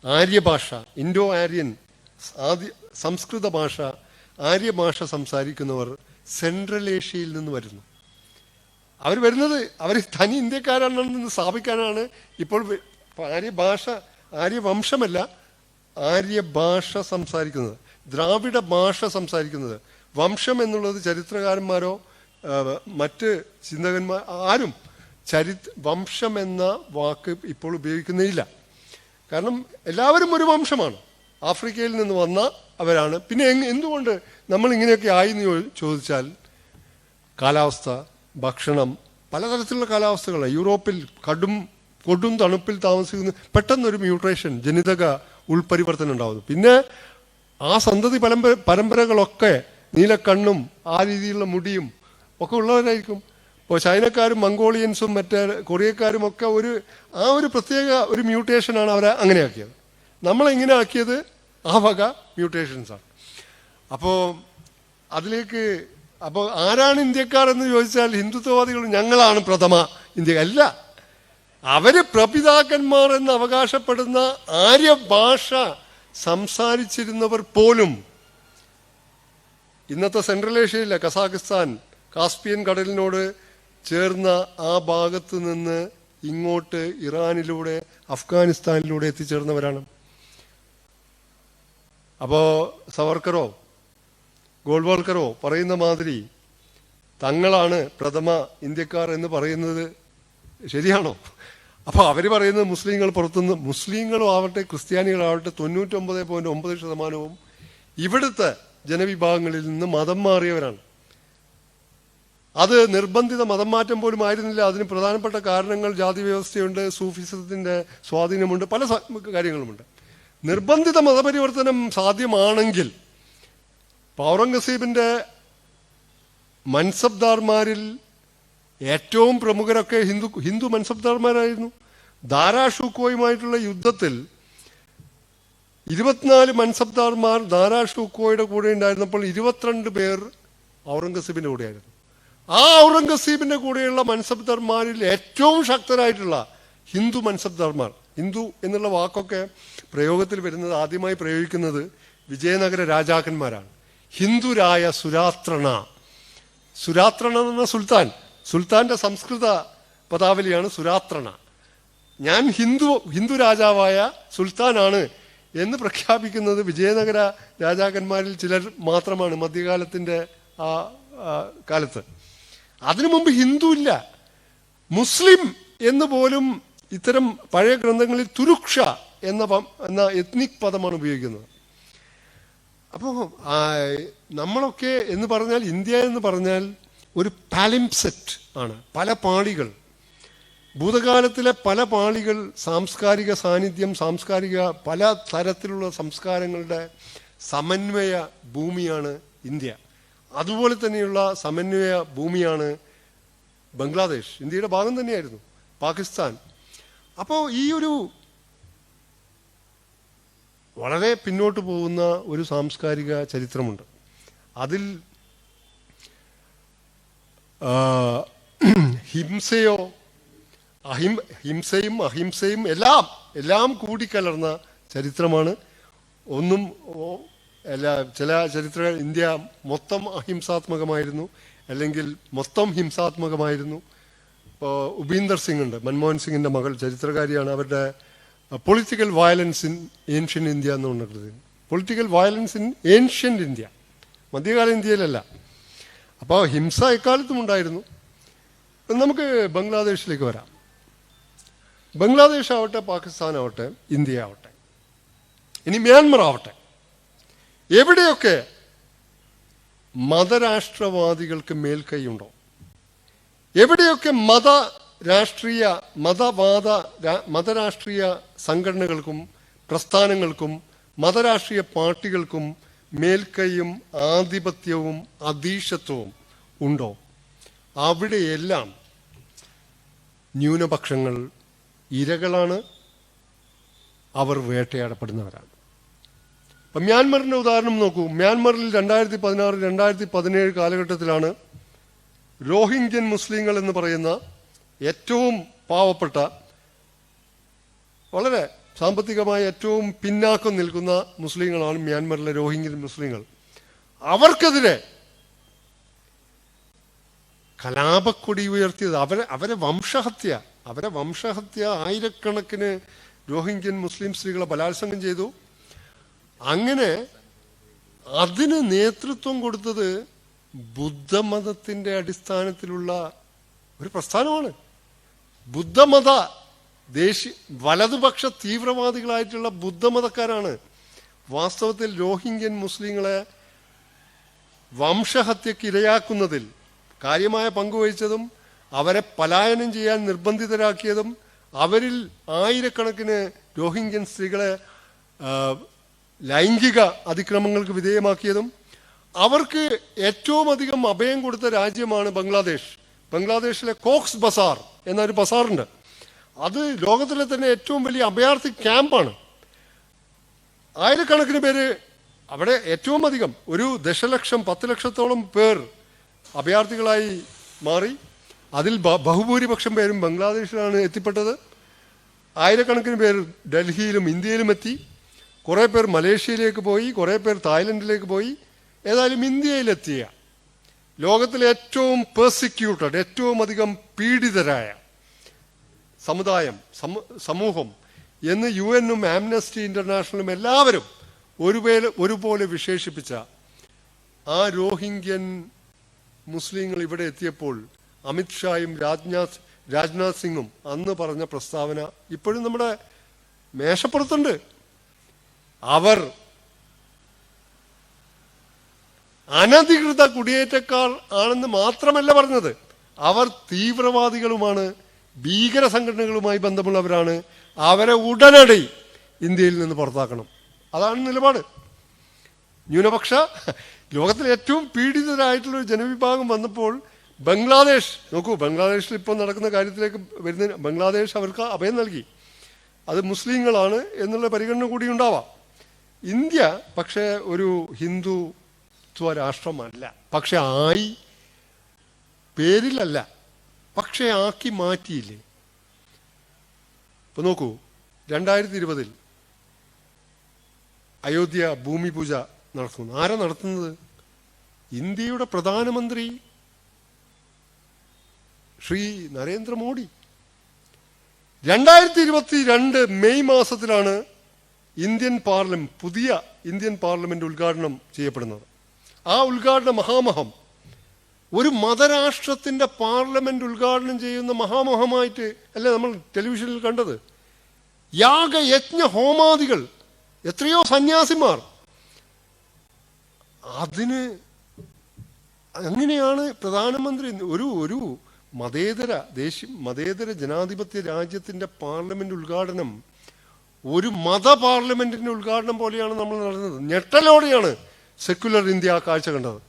ആര്യഭാഷ, ഇൻഡോ ആര്യൻ സംസ്കൃത ഭാഷ, ആര്യഭാഷ സംസാരിക്കുന്നവർ സെൻട്രൽ ഏഷ്യയിൽ നിന്ന് വരുന്നു. അവർ വരുന്നത് അവർ തനി ഇന്ത്യക്കാരാണെന്ന് സ്ഥാപിക്കാനാണ്. ഇപ്പോൾ ആര്യവംശമല്ല, ആര്യഭാഷ സംസാരിക്കുന്നത്, ദ്രാവിഡ ഭാഷ സംസാരിക്കുന്നത്. വംശം എന്നുള്ളത് ചരിത്രകാരന്മാരോ മറ്റ് ചിന്തകന്മാർ ആരും വംശം എന്ന വാക്ക് ഇപ്പോൾ ഉപയോഗിക്കുന്നില്ല. കാരണം എല്ലാവരും ഒരു വംശമാണ്, ആഫ്രിക്കയിൽ നിന്ന് വന്ന അവരാണ്. പിന്നെ എന്തുകൊണ്ട് നമ്മൾ ഇങ്ങനെയൊക്കെ ആയിന്ന് ചോദിച്ചാൽ കാലാവസ്ഥ, ഭക്ഷണം, പലതരത്തിലുള്ള കാലാവസ്ഥകളാണ്. യൂറോപ്പിൽ കൊടും തണുപ്പിൽ താമസിക്കുന്ന പെട്ടെന്നൊരു മ്യൂട്ടേഷൻ, ജനിതക ഉൾപരിവർത്തനം ഉണ്ടാകുന്നു. പിന്നെ ആ സന്തതി പരമ്പരകളൊക്കെ നീലക്കണ്ണും ആ രീതിയിലുള്ള മുടിയും ഒക്കെ ഉള്ളവരായിരിക്കും. ഇപ്പോൾ ചൈനക്കാരും മംഗോളിയൻസും മറ്റേ കൊറിയക്കാരും ഒക്കെ ആ ഒരു പ്രത്യേക ഒരു മ്യൂട്ടേഷനാണ് അവരെ അങ്ങനെയാക്കിയത്. നമ്മളെങ്ങനെ ആക്കിയത് ആ വക മ്യൂട്ടേഷൻസാണ്. അപ്പോൾ ആരാണ് ഇന്ത്യക്കാർ എന്ന് ചോദിച്ചാൽ ഹിന്ദുത്വവാദികൾ ഞങ്ങളാണ് പ്രഥമ ഇന്ത്യ അല്ല. അവര് പ്രപിതാക്കന്മാർ എന്ന് അവകാശപ്പെടുന്ന ആര്യഭാഷ സംസാരിച്ചിരുന്നവർ പോലും ഇന്നത്തെ സെൻട്രൽ ഏഷ്യയിലെ കസാഖിസ്ഥാൻ, കാസ്പിയൻ കടലിനോട് ചേർന്ന ആ ഭാഗത്ത് നിന്ന് ഇങ്ങോട്ട് ഇറാനിലൂടെ അഫ്ഗാനിസ്ഥാനിലൂടെ എത്തിച്ചേർന്നവരാണ്. അപ്പോൾ സവർക്കറോ ഗോൾവാൾക്കറോ പറയുന്ന മാതിരി തങ്ങളാണ് പ്രഥമ ഇന്ത്യക്കാർ എന്ന് പറയുന്നത് ശരിയാണോ? അപ്പോൾ അവർ പറയുന്നത് മുസ്ലിങ്ങൾ പുറത്തുനിന്ന്, മുസ്ലിങ്ങളും ആവട്ടെ ക്രിസ്ത്യാനികളാവട്ടെ 99.9% ഇവിടുത്തെ ജനവിഭാഗങ്ങളിൽ നിന്ന് മതം മാറിയവരാണ്. അത് നിർബന്ധിത മതം മാറ്റം പോലും ആയിരുന്നില്ല. അതിന് പ്രധാനപ്പെട്ട കാരണങ്ങൾ ജാതി വ്യവസ്ഥയുണ്ട്, സൂഫിസത്തിൻ്റെ സ്വാധീനമുണ്ട്, പല കാര്യങ്ങളുമുണ്ട്. നിർബന്ധിത മതപരിവർത്തനം സാധ്യമാണെങ്കിൽ ഔറംഗസീബിൻ്റെ മൻസബ്ദാർമാരിൽ ഏറ്റവും പ്രമുഖരൊക്കെ ഹിന്ദു മൻസബ്ദാർമാരായിരുന്നു. ദാരാഷൂക്കോയുമായിട്ടുള്ള യുദ്ധത്തിൽ 24 മൻസബ്ദാർമാർ ദാരാഷൂക്കോയുടെ കൂടെ ഉണ്ടായിരുന്നപ്പോൾ 22 പേർ ഔറംഗസീബിൻ്റെ കൂടെയായിരുന്നു. ആ ഔറംഗസീബിന്റെ കൂടെയുള്ള മൻസബ്ദാർമാരിൽ ഏറ്റവും ശക്തരായിട്ടുള്ള ഹിന്ദു മൻസബ്ദാർമാർ, ഹിന്ദു എന്നുള്ള വാക്കൊക്കെ പ്രയോഗത്തിൽ വരുന്നത് ആദ്യമായി പ്രയോഗിക്കുന്നത് വിജയനഗര രാജാക്കന്മാരാണ്. ഹിന്ദുരായ സുരാത്രണ, സുരാത്രണ എന്ന സുൽത്താന്റെ സംസ്കൃത പദാവലിയാണ് സുരാത്രണ. ഞാൻ ഹിന്ദു രാജാവായ സുൽത്താനാണ് എന്ന് പ്രഖ്യാപിക്കുന്നത് വിജയനഗര രാജാക്കന്മാരിൽ ചിലർ മാത്രമാണ് മധ്യകാലത്തിന്റെ ആ കാലത്ത്. അതിനു മുമ്പ് ഹിന്ദു ഇല്ല. മുസ്ലിം എന്ന് പോലും ഇത്തരം പഴയ ഗ്രന്ഥങ്ങളിൽ തുരുക്ഷ എന്ന എത്നിക് പദമാണ് ഉപയോഗിക്കുന്നത്. അപ്പോൾ നമ്മളൊക്കെ എന്ന് പറഞ്ഞാൽ, ഇന്ത്യ എന്ന് പറഞ്ഞാൽ ഒരു പാലിംസെറ്റ് ആണ്, പല പാളികൾ. ഭൂതകാലത്തിലെ പല പാളികൾ, സാംസ്കാരിക സാന്നിധ്യം, പല തരത്തിലുള്ള സംസ്കാരങ്ങളുടെ സമന്വയ ഭൂമിയാണ് ഇന്ത്യ. അതുപോലെ തന്നെയുള്ള സമന്വയ ഭൂമിയാണ് ബംഗ്ലാദേശ്. ഇന്ത്യയുടെ ഭാഗം തന്നെയായിരുന്നു പാകിസ്ഥാൻ. അപ്പോൾ ഈ ഒരു വളരെ പിന്നോട്ട് പോകുന്ന ഒരു സാംസ്കാരിക ചരിത്രമുണ്ട്. അതിൽ ഹിംസയും അഹിംസയും എല്ലാം കൂടിക്കലർന്ന ചരിത്രമാണ്. ചില ചരിത്രങ്ങൾ ഇന്ത്യ മൊത്തം അഹിംസാത്മകമായിരുന്നു, അല്ലെങ്കിൽ മൊത്തം ഹിംസാത്മകമായിരുന്നു. ഇപ്പോൾ ഉപീന്ദർ സിംഗ് ഉണ്ട്, മൻമോഹൻ സിംഗിന്റെ മകൾ, ചരിത്രകാരിയാണ്. അവരുടെ political violence in ancient India എന്ന് പറഞ്ഞിട്ടുള്ളത്. Political violence in ancient India, മധ്യകാല ഇന്ത്യയിലല്ല. അപ്പോൾ ഹിംസ എക്കാലത്തും ഉണ്ടായിരുന്നു. നമുക്ക് ബംഗ്ലാദേശിലേക്ക് വരാം. ബംഗ്ലാദേശ് ആവട്ടെ, പാകിസ്ഥാൻ ആവട്ടെ, ഇന്ത്യ ആവട്ടെ, ഇനി മ്യാൻമർ ആവട്ടെ, എവിടെയൊക്കെ മതരാഷ്ട്രവാദികൾക്ക് മേൽക്കൈയുണ്ടോ, എവിടെയൊക്കെ മതരാഷ്ട്രീയ സംഘടനകൾക്കും പ്രസ്ഥാനങ്ങൾക്കും മതരാഷ്ട്രീയ പാർട്ടികൾക്കും മേൽക്കൈയും ആധിപത്യവും അധീശത്വവും ഉണ്ടോ, അവിടെയെല്ലാം ന്യൂനപക്ഷങ്ങൾ ഇരകളാണ്, അവർ വേട്ടയാടപ്പെടുന്നവരാണ്. അപ്പം മ്യാൻമറിന്റെ ഉദാഹരണം നോക്കൂ. മ്യാൻമറിൽ 2016, 2017 കാലഘട്ടത്തിലാണ് റോഹിംഗ്യൻ മുസ്ലിങ്ങൾ എന്ന് പറയുന്ന ഏറ്റവും പാവപ്പെട്ട, വളരെ സാമ്പത്തികമായി ഏറ്റവും പിന്നാക്കം നിൽക്കുന്ന മുസ്ലിങ്ങളാണ് മ്യാൻമറിലെ റോഹിംഗ്യൻ മുസ്ലിങ്ങൾ. അവർക്കെതിരെ കലാപക്കൊടി ഉയർത്തിയത് അവരെ വംശഹത്യ, ആയിരക്കണക്കിന് റോഹിംഗ്യൻ മുസ്ലിം സ്ത്രീകളെ ബലാത്സംഗം ചെയ്തു. അങ്ങനെ അതിന് നേതൃത്വം കൊടുത്തത് ബുദ്ധമതത്തിന്റെ അടിസ്ഥാനത്തിലുള്ള ഒരു പ്രസ്ഥാനമാണ്. ബുദ്ധമത വലതുപക്ഷ തീവ്രവാദികളായിട്ടുള്ള ബുദ്ധമതക്കാരാണ് വാസ്തവത്തിൽ റോഹിംഗ്യൻ മുസ്ലിങ്ങളെ വംശഹത്യക്ക് ഇരയാക്കുന്നതിൽ കാര്യമായ പങ്കുവഹിച്ചതും അവരെ പലായനം ചെയ്യാൻ നിർബന്ധിതരാക്കിയതും അവരിൽ ആയിരക്കണക്കിന് റോഹിംഗ്യൻ സ്ത്രീകളെ ലൈംഗിക അതിക്രമങ്ങൾക്ക് വിധേയമാക്കിയതും. അവർക്ക് ഏറ്റവും അധികം അഭയം കൊടുത്ത രാജ്യമാണ് ബംഗ്ലാദേശ്. ബംഗ്ലാദേശിലെ കോക്സ് ബസാർ എന്നൊരു ബസാറുണ്ട്. അത് ലോകത്തിലെ തന്നെ ഏറ്റവും വലിയ അഭയാർത്ഥി ക്യാമ്പാണ്. ആയിരക്കണക്കിന് പേര് അവിടെ, ഏറ്റവും അധികം 10 ലക്ഷത്തോളം പേർ അഭയാർത്ഥികളായി മാറി. അതിൽ ബഹുഭൂരിപക്ഷം പേരും ബംഗ്ലാദേശിലാണ് എത്തിപ്പെട്ടത്. ആയിരക്കണക്കിന് പേർ ഡൽഹിയിലും ഇന്ത്യയിലും എത്തി. കുറേ പേർ മലേഷ്യയിലേക്ക് പോയി, കുറേ പേർ തായ്ലൻഡിലേക്ക് പോയി. ഏതായാലും ഇന്ത്യയിലെത്തിയ ലോകത്തിലെ ഏറ്റവും പെർസിക്യൂട്ടഡ്, ഏറ്റവും അധികം പീഡിതരായ സമൂഹം എന്ന് UN-ഉം ആംനസ്റ്റി ഇന്റർനാഷണലും എല്ലാവരും ഒരുപോലെ വിശേഷിപ്പിച്ച ആ റോഹിംഗ്യൻ മുസ്ലിങ്ങൾ ഇവിടെ എത്തിയപ്പോൾ അമിത്ഷായും രാജ്നാഥ് സിംഗും അന്ന് പറഞ്ഞ പ്രസ്താവന ഇപ്പോഴും നമ്മുടെ മേശപ്പുറത്തുണ്ട്. അവർ അനധികൃത കുടിയേറ്റക്കാർ ആണെന്ന് മാത്രമല്ല പറഞ്ഞത്, അവർ തീവ്രവാദികളുമാണ്, ഭീകര സംഘടനകളുമായി ബന്ധമുള്ളവരാണ്, അവരെ ഉടനടി ഇന്ത്യയിൽ നിന്ന് പുറത്താക്കണം. അതാണ് നിലപാട്. ന്യൂനപക്ഷ ലോകത്തിലെ ഏറ്റവും പീഡിതരായിട്ടുള്ള ഒരു ജനവിഭാഗം വന്നപ്പോൾ ബംഗ്ലാദേശ് നോക്കൂ, ബംഗ്ലാദേശിൽ ഇപ്പോൾ നടക്കുന്ന കാര്യത്തിലേക്ക് വരുന്ന, ബംഗ്ലാദേശ് അവർക്ക് അഭയം നൽകി. അത് മുസ്ലിങ്ങളാണ് എന്നുള്ള പരിഗണന കൂടി ഉണ്ടാവാം. ഇന്ത്യ പക്ഷേ ഒരു ഹിന്ദുത്വ രാഷ്ട്രമല്ല, പക്ഷെ ആയി. പേരിലല്ല, പക്ഷേ ആക്കി മാറ്റിയില്ലേ? ഇപ്പൊ നോക്കൂ, 2020 അയോധ്യ ഭൂമി പൂജ നടത്തുന്നു. ആരാ നടത്തുന്നത്? ഇന്ത്യയുടെ പ്രധാനമന്ത്രി ശ്രീ നരേന്ദ്രമോദി. 2022 മെയ് മാസത്തിലാണ് പുതിയ ഇന്ത്യൻ പാർലമെന്റ് ഉദ്ഘാടനം ചെയ്യപ്പെടുന്നത്. ആ ഉദ്ഘാടന മഹാമഹം ഒരു മതരാഷ്ട്രത്തിന്റെ പാർലമെന്റ് ഉദ്ഘാടനം ചെയ്യുന്ന മഹാമഹമായിട്ട് അല്ലേ നമ്മൾ ടെലിവിഷനിൽ കണ്ടത്? യാഗയജ്ഞ ഹോമാദികൾ, എത്രയോ സന്യാസിമാർ. അതിന് അങ്ങനെയാണ് പ്രധാനമന്ത്രി ഒരു മതേതര ജനാധിപത്യ രാജ്യത്തിന്റെ പാർലമെന്റ് ഉദ്ഘാടനം ഒരു മത പാർലമെന്റിന്റെ ഉദ്ഘാടനം പോലെയാണ് നമ്മൾ നടന്നത്. ഞെട്ടലോടെയാണ് സെക്യുലർ ഇന്ത്യ കാഴ്ച കണ്ടത്.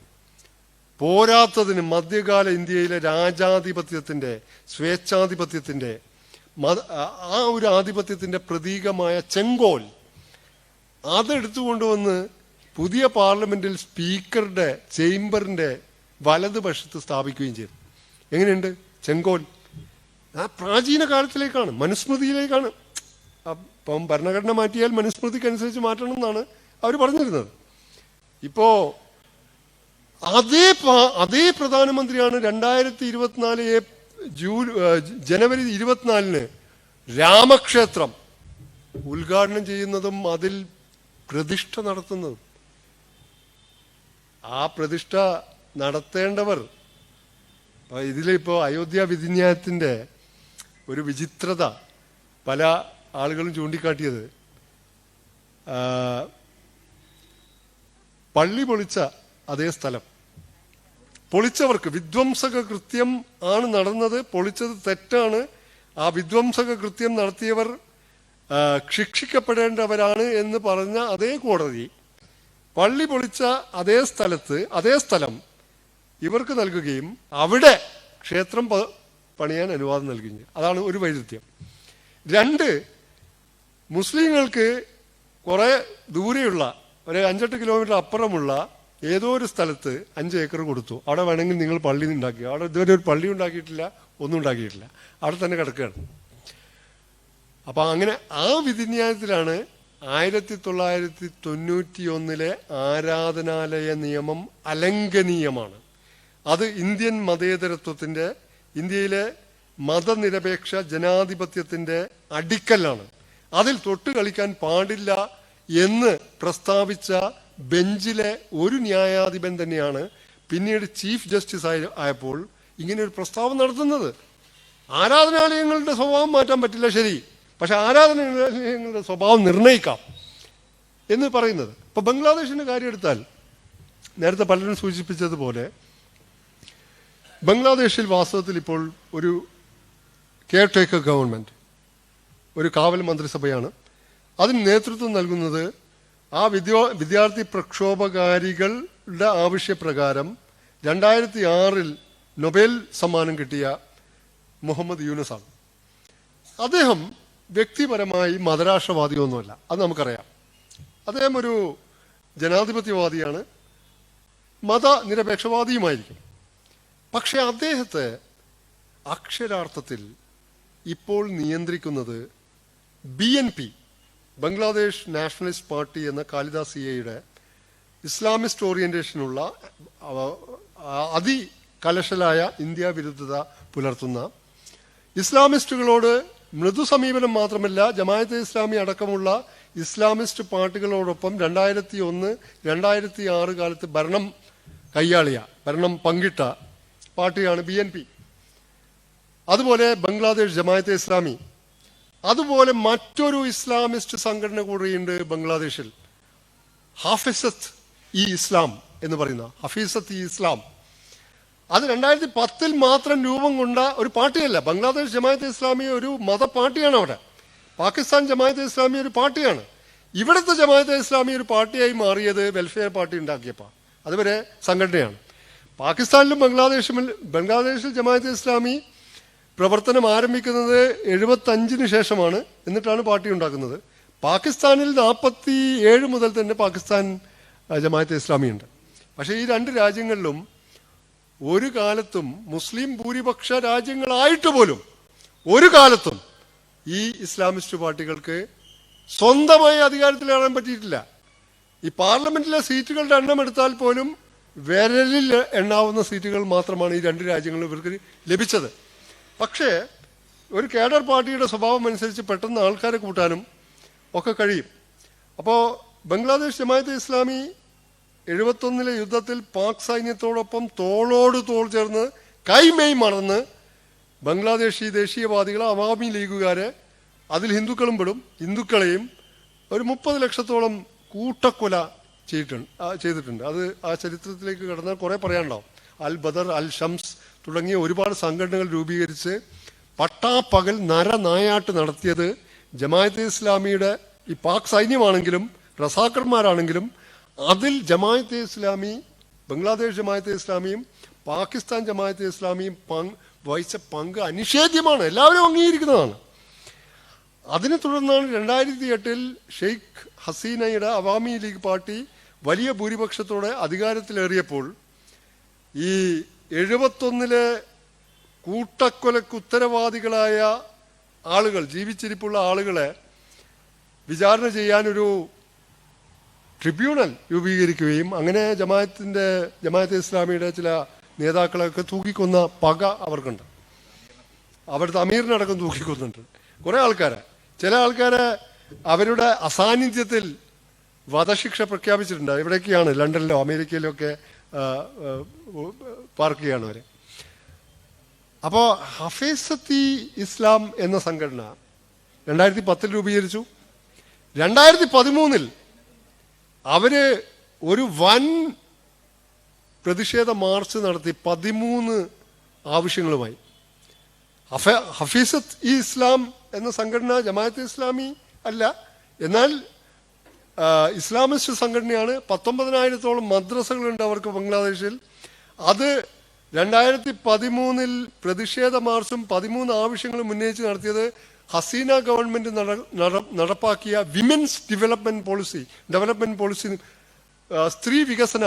പോരാത്തതിന് മധ്യകാല ഇന്ത്യയിലെ രാജാധിപത്യത്തിന്റെ, സ്വേച്ഛാധിപത്യത്തിന്റെ, ആ ഒരു ആധിപത്യത്തിന്റെ പ്രതീകമായ ചെങ്കോൽ അതെടുത്തുകൊണ്ടുവന്ന് പുതിയ പാർലമെന്റിൽ സ്പീക്കറുടെ ചേംബറിന്റെ വലതുപക്ഷത്ത് സ്ഥാപിക്കുകയും ചെയ്തു. എങ്ങനെയുണ്ട് ചെങ്കോൽ? ആ പ്രാചീന കാലത്തിലേക്കാണ്, മനുസ്മൃതിയിലേക്കാണ്. അപ്പം ഭരണഘടന മാറ്റിയാൽ മനുസ്മൃതിക്കനുസരിച്ച് മാറ്റണം എന്നാണ് അവർ പറഞ്ഞിരുന്നത്. ഇപ്പോ അതേ പ്രധാനമന്ത്രിയാണ് 2024 ജനുവരി 24 രാമക്ഷേത്രം ഉദ്ഘാടനം ചെയ്യുന്നതും അതിൽ പ്രതിഷ്ഠ നടത്തുന്നതും. ആ പ്രതിഷ്ഠ നടത്തേണ്ടവർ, ഇതിലിപ്പോ അയോധ്യ വിധിന്യായത്തിന്റെ ഒരു വിചിത്രത പല ആളുകളും ചൂണ്ടിക്കാട്ടിയത്, പള്ളി പൊളിച്ച അതേ സ്ഥലം പൊളിച്ചവർക്ക് വിധ്വംസക കൃത്യം ആണ് നടന്നത്, പൊളിച്ചത് തെറ്റാണ്, ആ വിധ്വംസക കൃത്യം നടത്തിയവർ ശിക്ഷിക്കപ്പെടേണ്ടവരാണ് എന്ന് പറഞ്ഞ അതേ കോടതി പള്ളി പൊളിച്ച അതേ സ്ഥലം ഇവർക്ക് നൽകുകയും അവിടെ ക്ഷേത്രം പണിയാൻ അനുവാദം നൽകുകയും. അതാണ് ഒരു വൈരുദ്ധ്യം. 2, മുസ്ലിങ്ങൾക്ക് കുറെ ദൂരെയുള്ള ഒരു 5-8 കിലോമീറ്റർ അപ്പുറമുള്ള ഏതോ ഒരു സ്ഥലത്ത് 5 ഏക്കർ കൊടുത്തു. അവിടെ വേണമെങ്കിൽ നിങ്ങൾ പള്ളി ഉണ്ടാക്കി. അവിടെ ഇതുവരെ ഒരു പള്ളി ഉണ്ടാക്കിയിട്ടില്ല, ഒന്നും ഉണ്ടാക്കിയിട്ടില്ല, അവിടെ തന്നെ കിടക്കുകയാണ്. അപ്പൊ അങ്ങനെ ആ വിധിന്യായത്തിലാണ് 1991 ആരാധനാലയ നിയമം അലംഘനീയമാണ്. അത് ഇന്ത്യൻ മതേതരത്വത്തിന്റെ, ഇന്ത്യയിലെ മതനിരപേക്ഷ ജനാധിപത്യത്തിന്റെ അടിക്കല്ലാണ്. അതിൽ തൊട്ട് കളിക്കാൻ പാടില്ല എന്ന് പ്രസ്താവിച്ച ബെഞ്ചിലെ ഒരു ന്യായാധിപൻ തന്നെയാണ് പിന്നീട് ചീഫ് ജസ്റ്റിസ് ആയപ്പോൾ ഇങ്ങനെ ഒരു പ്രസ്താവന നടത്തുന്നത്. ആരാധനാലയങ്ങളുടെ സ്വഭാവം മാറ്റാൻ പറ്റില്ല, ശരി, പക്ഷെ ആരാധനാലയങ്ങളുടെ സ്വഭാവം നിർണയിക്കാം എന്ന് പറയുന്നത്. ഇപ്പൊ ബംഗ്ലാദേശിന്റെ കാര്യം എടുത്താൽ, നേരത്തെ പലരും സൂചിപ്പിച്ചതുപോലെ ബംഗ്ലാദേശിൽ വാസ്തവത്തിൽ ഇപ്പോൾ ഒരു കെയർ ടേക്കർ ഗവൺമെന്റ്, ഒരു കാവൽ മന്ത്രിസഭയാണ്. അതിന് നേതൃത്വം നൽകുന്നത് ആ വിദ്യാർത്ഥി പ്രക്ഷോഭകാരികളുടെ ആവശ്യപ്രകാരം 2006 നൊബേൽ സമ്മാനം കിട്ടിയ മുഹമ്മദ് യൂനസാണ്. അദ്ദേഹം വ്യക്തിപരമായി മതരാഷ്ട്രവാദിയൊന്നുമല്ല, അത് നമുക്കറിയാം. അദ്ദേഹം ഒരു ജനാധിപത്യവാദിയാണ്, മതനിരപേക്ഷവാദിയുമായിരിക്കും. പക്ഷെ അദ്ദേഹത്തെ അക്ഷരാർത്ഥത്തിൽ ഇപ്പോൾ നിയന്ത്രിക്കുന്നത് BNP, ബംഗ്ലാദേശ് നാഷണലിസ്റ്റ് പാർട്ടി എന്ന കാലിദാസിയയുടെ ഇസ്ലാമിസ്റ്റ് ഓറിയന്റേഷനുള്ള അതികലശലായ ഇന്ത്യ വിരുദ്ധത പുലർത്തുന്ന ഇസ്ലാമിസ്റ്റുകളോട് മൃദു സമീപനം മാത്രമല്ല, ജമാഅത്തെ ഇസ്ലാമി അടക്കമുള്ള ഇസ്ലാമിസ്റ്റ് പാർട്ടികളോടൊപ്പം 2001-2006 കാലത്ത് ഭരണം പങ്കിട്ട പാർട്ടിയാണ് BNP. അതുപോലെ ബംഗ്ലാദേശ് ജമാഅത്തെ ഇസ്ലാമി, അതുപോലെ മറ്റൊരു ഇസ്ലാമിസ്റ്റ് സംഘടന കൂടിയുണ്ട് ബംഗ്ലാദേശിൽ, ഹാഫിസത്ത് ഇ ഇസ്ലാം എന്ന് പറയുന്ന ഹഫീസത്ത് ഇ ഇസ്ലാം. അത് 2010 മാത്രം രൂപം കൊണ്ട ഒരു പാർട്ടിയല്ല. ബംഗ്ലാദേശ് ജമാഅത്തെ ഇസ്ലാമി ഒരു മത പാർട്ടിയാണ്. അവിടെ പാകിസ്ഥാൻ ജമാഅത്തെ ഇസ്ലാമി ഒരു പാർട്ടിയാണ്. ഇവിടുത്തെ ജമാഅത്തെ ഇസ്ലാമി ഒരു പാർട്ടിയായി മാറിയത് വെൽഫെയർ പാർട്ടി ഉണ്ടാക്കിയപ്പോൾ, അതുവരെ സംഘടനയാണ്. പാകിസ്ഥാനിലും ബംഗ്ലാദേശിൽ ജമാഅത്തെ ഇസ്ലാമി പ്രവർത്തനം ആരംഭിക്കുന്നത് 75 ശേഷമാണ്, എന്നിട്ടാണ് പാർട്ടി ഉണ്ടാക്കുന്നത്. പാകിസ്ഥാനിൽ 47 മുതൽ തന്നെ പാകിസ്ഥാൻ ജമാഅത്തെ ഇസ്ലാമി ഉണ്ട്. പക്ഷേ ഈ 2 രാജ്യങ്ങളിലും ഒരു കാലത്തും മുസ്ലിം ഭൂരിപക്ഷ രാജ്യങ്ങളായിട്ട് പോലും ഒരു കാലത്തും ഈ ഇസ്ലാമിസ്റ്റ് പാർട്ടികൾക്ക് സ്വന്തമായി അധികാരത്തിലേറാൻ പറ്റിയിട്ടില്ല. ഈ പാർലമെന്റിലെ സീറ്റുകളുടെ എണ്ണം എടുത്താൽ പോലും വിരലിൽ എണ്ണാവുന്ന സീറ്റുകൾ മാത്രമാണ് ഈ രണ്ട് രാജ്യങ്ങളും ഇവർക്ക് ലഭിച്ചത്. പക്ഷേ ഒരു കേഡർ പാർട്ടിയുടെ സ്വഭാവം അനുസരിച്ച് പെട്ടെന്ന് ആൾക്കാരെ കൂട്ടാനും ഒക്കെ കഴിയും. അപ്പോൾ ബംഗ്ലാദേശ് ജമാഅത്തെ ഇസ്ലാമി 71 യുദ്ധത്തിൽ പാക് സൈന്യത്തോടൊപ്പം തോളോട് തോൾ ചേർന്ന് കൈമെയ് മറന്ന് ബംഗ്ലാദേശി ദേശീയവാദികളെ അവാമി ലീഗുകാരെ, അതിൽ ഹിന്ദുക്കളും പെടും, ഹിന്ദുക്കളെയും ഒരു 30 ലക്ഷത്തോളം കൂട്ടക്കൊല ചെയ്തിട്ടുണ്ട്. അത് ആ ചരിത്രത്തിലേക്ക് കടന്നാൽ കുറേ പറയാനുണ്ടാവും. അൽ ബദർ, അൽ ഷംസ് തുടങ്ങിയ ഒരുപാട് സംഘടനകൾ രൂപീകരിച്ച് പട്ടാപ്പകൽ നരനായാട്ട് നടത്തിയത് ജമാഅത്തെ ഇസ്ലാമിയുടെ ഈ പാക് സൈന്യമാണെങ്കിലും റസാക്കർമാരാണെങ്കിലും അതിൽ ജമാഅത്തെ ഇസ്ലാമി, ബംഗ്ലാദേശ് ജമാഅത്തെ ഇസ്ലാമിയും പാകിസ്ഥാൻ ജമാഅത്തെ ഇസ്ലാമിയും വഹിച്ച പങ്ക് അനിഷേധ്യമാണ്, എല്ലാവരും അംഗീകരിക്കുന്നതാണ്. അതിനെ തുടർന്നാണ് 2008 ഷെയ്ഖ് ഹസീനയുടെ അവാമി ലീഗ് പാർട്ടി വലിയ ഭൂരിപക്ഷത്തോടെ അധികാരത്തിലേറിയപ്പോൾ ഈ 71 കൂട്ടക്കൊലക്ക് ഉത്തരവാദികളായ ആളുകൾ, ജീവിച്ചിരിപ്പുള്ള ആളുകളെ വിചാരണ ചെയ്യാനൊരു ട്രിബ്യൂണൽ രൂപീകരിക്കുകയും അങ്ങനെ ജമാഅത്തെ ഇസ്ലാമിയുടെ ചില നേതാക്കളൊക്കെ തൂക്കിക്കൊന്ന പക അവർക്കുണ്ട്. അവിടുത്തെ അമീറിനടക്കം തൂക്കിക്കൊന്നുണ്ട് കുറേ ആൾക്കാരെ. ചില ആൾക്കാരെ അവരുടെ അസാന്നിധ്യത്തിൽ വധശിക്ഷ പ്രഖ്യാപിച്ചിട്ടുണ്ട്. എവിടേക്കാണ്? ലണ്ടനിലോ അമേരിക്കയിലോ ഒക്കെ പാർക്ക് ചെയ്യാണ് അവർ. അപ്പോൾ ഹഫീസത്തി ഇസ്ലാം എന്ന സംഘടന 2010 രൂപീകരിച്ചു. 2013 അവര് ഒരു വൻ പ്രതിഷേധ മാർച്ച് നടത്തി 13 ആവശ്യങ്ങളുമായി. ഹഫീസത്ത് ഇ ഇസ്ലാം എന്ന സംഘടന ജമാഅത്തെ ഇസ്ലാമി അല്ല, എന്നാൽ ഇസ്ലാമിസ്റ്റ് സംഘടനയാണ്. 19,000-ഓളം മദ്രസകളുണ്ട് അവർക്ക് ബംഗ്ലാദേശിൽ. അത് 2013 പ്രതിഷേധ മാർച്ചും 13 ആവശ്യങ്ങളും ഉന്നയിച്ച് നടത്തിയത് ഹസീന ഗവൺമെന്റ് നടപ്പാക്കിയ വിമൻസ് ഡെവലപ്മെന്റ് പോളിസി, സ്ത്രീ വികസന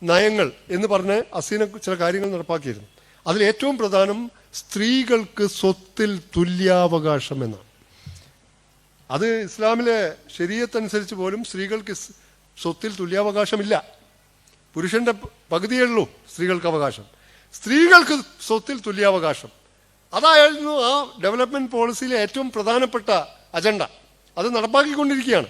നയങ്ങൾ എന്ന് പറഞ്ഞ് ഹസീന ചില കാര്യങ്ങൾ നടപ്പാക്കിയിരുന്നു. അതിൽ ഏറ്റവും പ്രധാനം സ്ത്രീകൾക്ക് സ്വത്തിൽ തുല്യാവകാശം എന്നാണ്. അത് ഇസ്ലാമിലെ ശരീഅത്ത് അനുസരിച്ച് പോലും സ്ത്രീകൾക്ക് സ്വത്തിൽ തുല്യാവകാശമില്ല. പുരുഷന്റെ പകുതിയേ ഉള്ളൂ സ്ത്രീകൾക്ക് അവകാശം. സ്ത്രീകൾക്ക് സ്വത്തിൽ തുല്യാവകാശം, അതായിരുന്നു ആ ഡെവലപ്മെന്റ് പോളിസിയിലെ ഏറ്റവും പ്രധാനപ്പെട്ട അജണ്ട. അത് നടപ്പാക്കിക്കൊണ്ടിരിക്കുകയാണ്.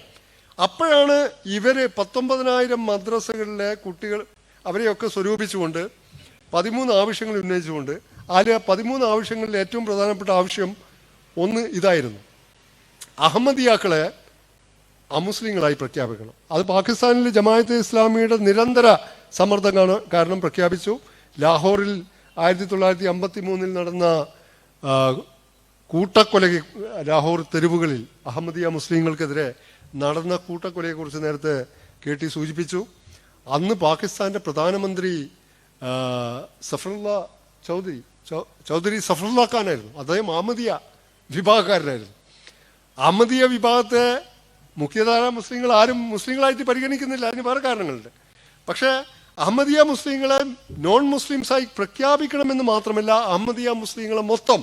അപ്പോഴാണ് ഇവര് 19,000 മദ്രസകളിലെ കുട്ടികൾ അവരെയൊക്കെ സ്വരൂപിച്ചുകൊണ്ട് 13 ആവശ്യങ്ങൾ ഉന്നയിച്ചുകൊണ്ട്, അതിൽ 13 ആവശ്യങ്ങളിൽ ഏറ്റവും പ്രധാനപ്പെട്ട ആവശ്യം ഒന്ന് ഇതായിരുന്നു: അഹമ്മദിയാക്കളെ അമുസ്ലിങ്ങളായി പ്രഖ്യാപിക്കണം. അത് പാകിസ്ഥാനിൽ ജമാഅത്തെ ഇസ്ലാമിയുടെ നിരന്തര സമ്മർദ്ദം കാരണം പ്രഖ്യാപിച്ചു. ലാഹോറിൽ 1953 നടന്ന കൂട്ടക്കൊലയ്ക്ക്, ലാഹോർ തെരുവുകളിൽ അഹമ്മദിയ മുസ്ലിങ്ങൾക്കെതിരെ നടന്ന കൂട്ടക്കൊലയെക്കുറിച്ച് നേരത്തെ കേട്ടി സൂചിപ്പിച്ചു. അന്ന് പാകിസ്ഥാന്റെ പ്രധാനമന്ത്രി ചൗധരി സഫറുല്ല ഖാനായിരുന്നു. അദ്ദേഹം അഹമ്മദിയ വിഭാഗക്കാരനായിരുന്നു. അഹമ്മദിയ വിഭാഗത്തെ മുഖ്യധാര മുസ്ലിങ്ങൾ ആരും മുസ്ലിങ്ങളായിട്ട് പരിഗണിക്കുന്നില്ല. അതിന് വേറെ കാരണങ്ങളുണ്ട്. പക്ഷേ അഹമ്മദിയ മുസ്ലിങ്ങളെ നോൺ മുസ്ലിംസായി പ്രഖ്യാപിക്കണമെന്ന് മാത്രമല്ല, അഹമ്മദിയ മുസ്ലിങ്ങളെ മൊത്തം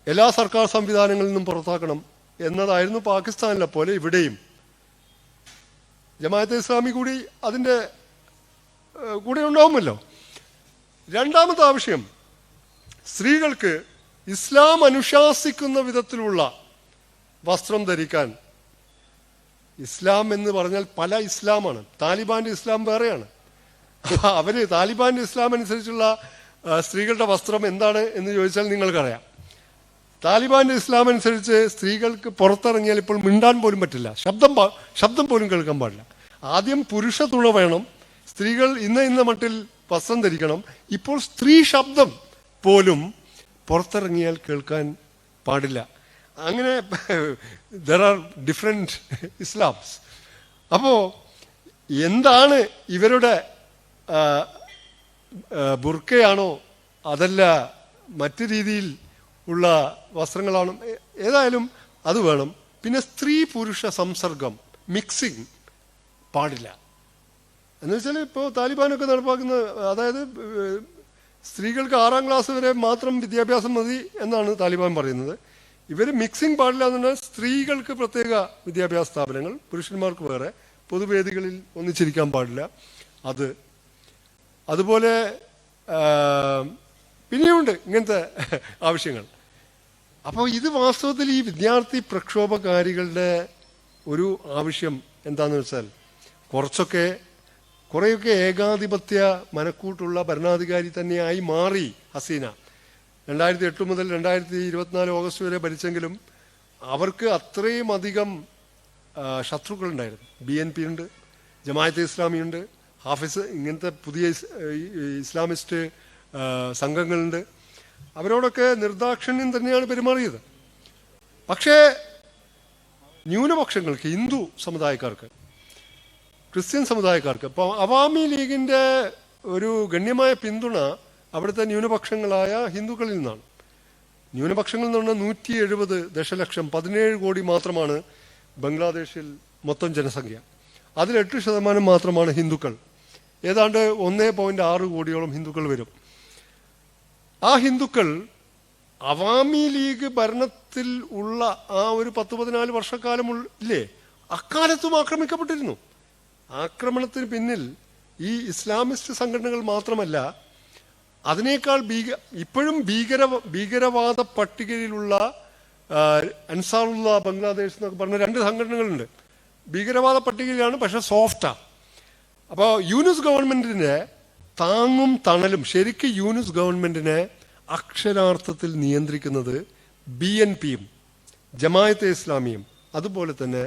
എല്ലാ സർക്കാർ സംവിധാനങ്ങളിൽ നിന്നും പുറത്താക്കണം എന്നതായിരുന്നു പാകിസ്ഥാനിലെ പോലെ ഇവിടെയും. ജമാഅത്തെ ഇസ്ലാമി കൂടി അതിൻ്റെ കൂടെ ഉണ്ടാവുമല്ലോ. രണ്ടാമത്തെ ആവശ്യം, സ്ത്രീകൾക്ക് ഇസ്ലാം അനുശാസിക്കുന്ന വിധത്തിലുള്ള വസ്ത്രം ധരിക്കാൻ. ഇസ്ലാം എന്ന് പറഞ്ഞാൽ പല ഇസ്ലാമാണ്. താലിബാന്റെ ഇസ്ലാം വേറെയാണ്. അവര് താലിബാന്റെ ഇസ്ലാം അനുസരിച്ചുള്ള സ്ത്രീകളുടെ വസ്ത്രം എന്താണ് എന്ന് ചോദിച്ചാൽ നിങ്ങൾക്കറിയാം. താലിബാന്റെ ഇസ്ലാം അനുസരിച്ച് സ്ത്രീകൾക്ക് പുറത്തിറങ്ങിയാൽ ഇപ്പോൾ മിണ്ടാൻ പോലും പറ്റില്ല, ശബ്ദം പോലും കേൾക്കാൻ പാടില്ല. ആദ്യം പുരുഷ തുണ വേണം, സ്ത്രീകൾ ഇന്ന മട്ടിൽ വസ്ത്രം ധരിക്കണം. ഇപ്പോൾ സ്ത്രീ ശബ്ദം പോലും പുറത്തിറങ്ങിയാൽ കേൾക്കാൻ പാടില്ല. അങ്ങനെ ദർ ആർ ഡിഫറെന്റ് ഇസ്ലാംസ്. അപ്പോൾ എന്താണ് ഇവരുടെ ബുർക്കയാണോ അതല്ല മറ്റു രീതിയിൽ ഉള്ള വസ്ത്രങ്ങളാണ്, ഏതായാലും അത് വേണം. പിന്നെ സ്ത്രീ പുരുഷ സംസർഗം, മിക്സിങ് പാടില്ല. എന്ന് വെച്ചാൽ ഇപ്പോൾ താലിബാനൊക്കെ നടപ്പാക്കുന്ന, അതായത് സ്ത്രീകൾക്ക് 6ാം ക്ലാസ് വരെ മാത്രം വിദ്യാഭ്യാസം മതി എന്നാണ് താലിബാൻ പറയുന്നത്. ഇവർ മിക്സിംഗ് പാടില്ല എന്ന് പറഞ്ഞാൽ സ്ത്രീകൾക്ക് പ്രത്യേക വിദ്യാഭ്യാസ സ്ഥാപനങ്ങൾ, പുരുഷന്മാർക്ക് വേറെ, പൊതുവേദികളിൽ ഒന്നിച്ചിരിക്കാൻ പാടില്ല. അതുപോലെ പിന്നെയുണ്ട് ഇങ്ങനത്തെ ആവശ്യങ്ങൾ. അപ്പോൾ ഇത് വാസ്തവത്തിൽ ഈ വിദ്യാർത്ഥി പ്രക്ഷോഭകാരികളുടെ ഒരു ആവശ്യം എന്താണെന്ന് വെച്ചാൽ കുറേയൊക്കെ ഏകാധിപത്യ മനക്കൂട്ടുള്ള ഭരണാധികാരി തന്നെയായി മാറി ഹസീന. 2008 മുതൽ 2024 ഓഗസ്റ്റ് വരെ ഭരിച്ചെങ്കിലും അവർക്ക് അത്രയും അധികം ശത്രുക്കളുണ്ടായിരുന്നു. BNP ഉണ്ട്, ജമാഅത്തെ ഇസ്ലാമി ഉണ്ട്, ഹാഫിസ്, ഇങ്ങനത്തെ പുതിയ ഇസ്ലാമിസ്റ്റ് സംഘങ്ങളുണ്ട്. അവരോടൊക്കെ നിർദാക്ഷിണ്യം തന്നെയാണ് പെരുമാറിയത്. പക്ഷേ ന്യൂനപക്ഷങ്ങൾക്ക്, ഹിന്ദു സമുദായക്കാർക്ക്, ക്രിസ്ത്യൻ സമുദായക്കാർക്ക് ഇപ്പോൾ അവാമി ലീഗിൻ്റെ ഒരു ഗണ്യമായ പിന്തുണ അവിടുത്തെ ന്യൂനപക്ഷങ്ങളായ ഹിന്ദുക്കളിൽ നിന്നാണ്. ന്യൂനപക്ഷങ്ങൾ എന്ന് പറഞ്ഞാൽ 170 ദശലക്ഷം, 17 കോടി മാത്രമാണ് ബംഗ്ലാദേശിൽ മൊത്തം ജനസംഖ്യ. അതിൽ 8% മാത്രമാണ് ഹിന്ദുക്കൾ. ഏതാണ്ട് 1.6 കോടിയോളം ഹിന്ദുക്കൾ വരും. ആ ഹിന്ദുക്കൾ അവാമി ലീഗ് ഭരണത്തിൽ ഉള്ള ആ ഒരു 10-14 വർഷക്കാലം ഇല്ലേ, അക്കാലത്തും ആക്രമിക്കപ്പെട്ടിരുന്നു. ആക്രമണത്തിന് പിന്നിൽ ഈ ഇസ്ലാമിസ്റ്റ് സംഘടനകൾ മാത്രമല്ല, അതിനേക്കാൾ ഇപ്പോഴും ഭീകരവാദ പട്ടികയിലുള്ള അൻസാറുള്ള ബംഗ്ലാദേശ് എന്നൊക്കെ പറഞ്ഞ 2 സംഘടനകളുണ്ട്. ഭീകരവാദ പട്ടികയിലാണ്, പക്ഷെ സോഫ്റ്റാ. അപ്പോൾ യൂനുസ് ഗവൺമെന്റിന്റെ താങ്ങും തണലും, ശരിക്കും യൂനുസ് ഗവൺമെന്റിനെ അക്ഷരാർത്ഥത്തിൽ നിയന്ത്രിക്കുന്നത് BNPയും ജമാഅത്തെ ഇസ്ലാമിയും അതുപോലെ തന്നെ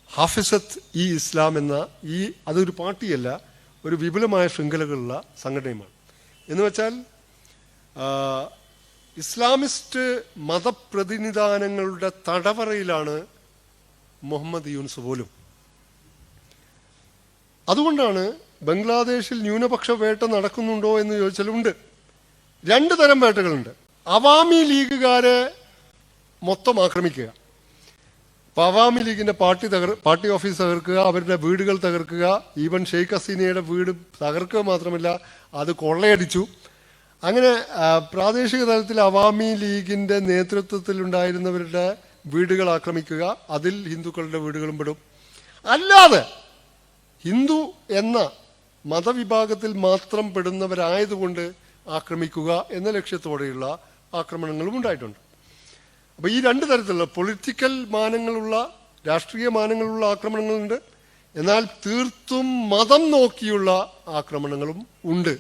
ഹാഫിസത്ത് ഇ ഇസ്ലാം എന്ന അതൊരു പാർട്ടിയല്ല, ഒരു വിപുലമായ ശൃംഖലകളുള്ള സംഘടനയുമാണ്. എന്ന് വെച്ചാൽ ഇസ്ലാമിസ്റ്റ് മതപ്രതിനിധാനങ്ങളുടെ തടവറയിലാണ് മുഹമ്മദ് യൂനുസ് പോലും. അതുകൊണ്ടാണ് ബംഗ്ലാദേശിൽ ന്യൂനപക്ഷ വേട്ട നടക്കുന്നുണ്ടോ എന്ന് ചോദിച്ചാൽ ഉണ്ട്. 2 തരം വേട്ടകളുണ്ട്. അവാമി ലീഗുകാരെ മൊത്തം ആക്രമിക്കുക, അപ്പോൾ അവാമി ലീഗിൻ്റെ പാർട്ടി ഓഫീസ് തകർക്കുക, അവരുടെ വീടുകൾ തകർക്കുക, ഈവൻ ഷെയ്ഖ് ഹസീനയുടെ വീട് തകർക്കുക മാത്രമല്ല അത് കൊള്ളയടിച്ചു. അങ്ങനെ പ്രാദേശിക തലത്തിൽ അവാമി ലീഗിൻ്റെ നേതൃത്വത്തിലുണ്ടായിരുന്നവരുടെ വീടുകൾ ആക്രമിക്കുക, അതിൽ ഹിന്ദുക്കളുടെ വീടുകളും പെടും. അല്ലാതെ ഹിന്ദു എന്ന മതവിഭാഗത്തിൽ മാത്രം പെടുന്നവരായതുകൊണ്ട് ആക്രമിക്കുക എന്ന ലക്ഷ്യത്തോടെയുള്ള ആക്രമണങ്ങളും ഉണ്ടായിട്ടുണ്ട്. അപ്പോൾ ഈ 2 തരത്തിലുള്ള പൊളിറ്റിക്കൽ മാനങ്ങളുള്ള, രാഷ്ട്രീയ മാനങ്ങളുള്ള ആക്രമണങ്ങളുണ്ട്. എന്നാൽ തീർത്തും മതം നോക്കിയുള്ള ആക്രമണങ്ങളും ഉണ്ട്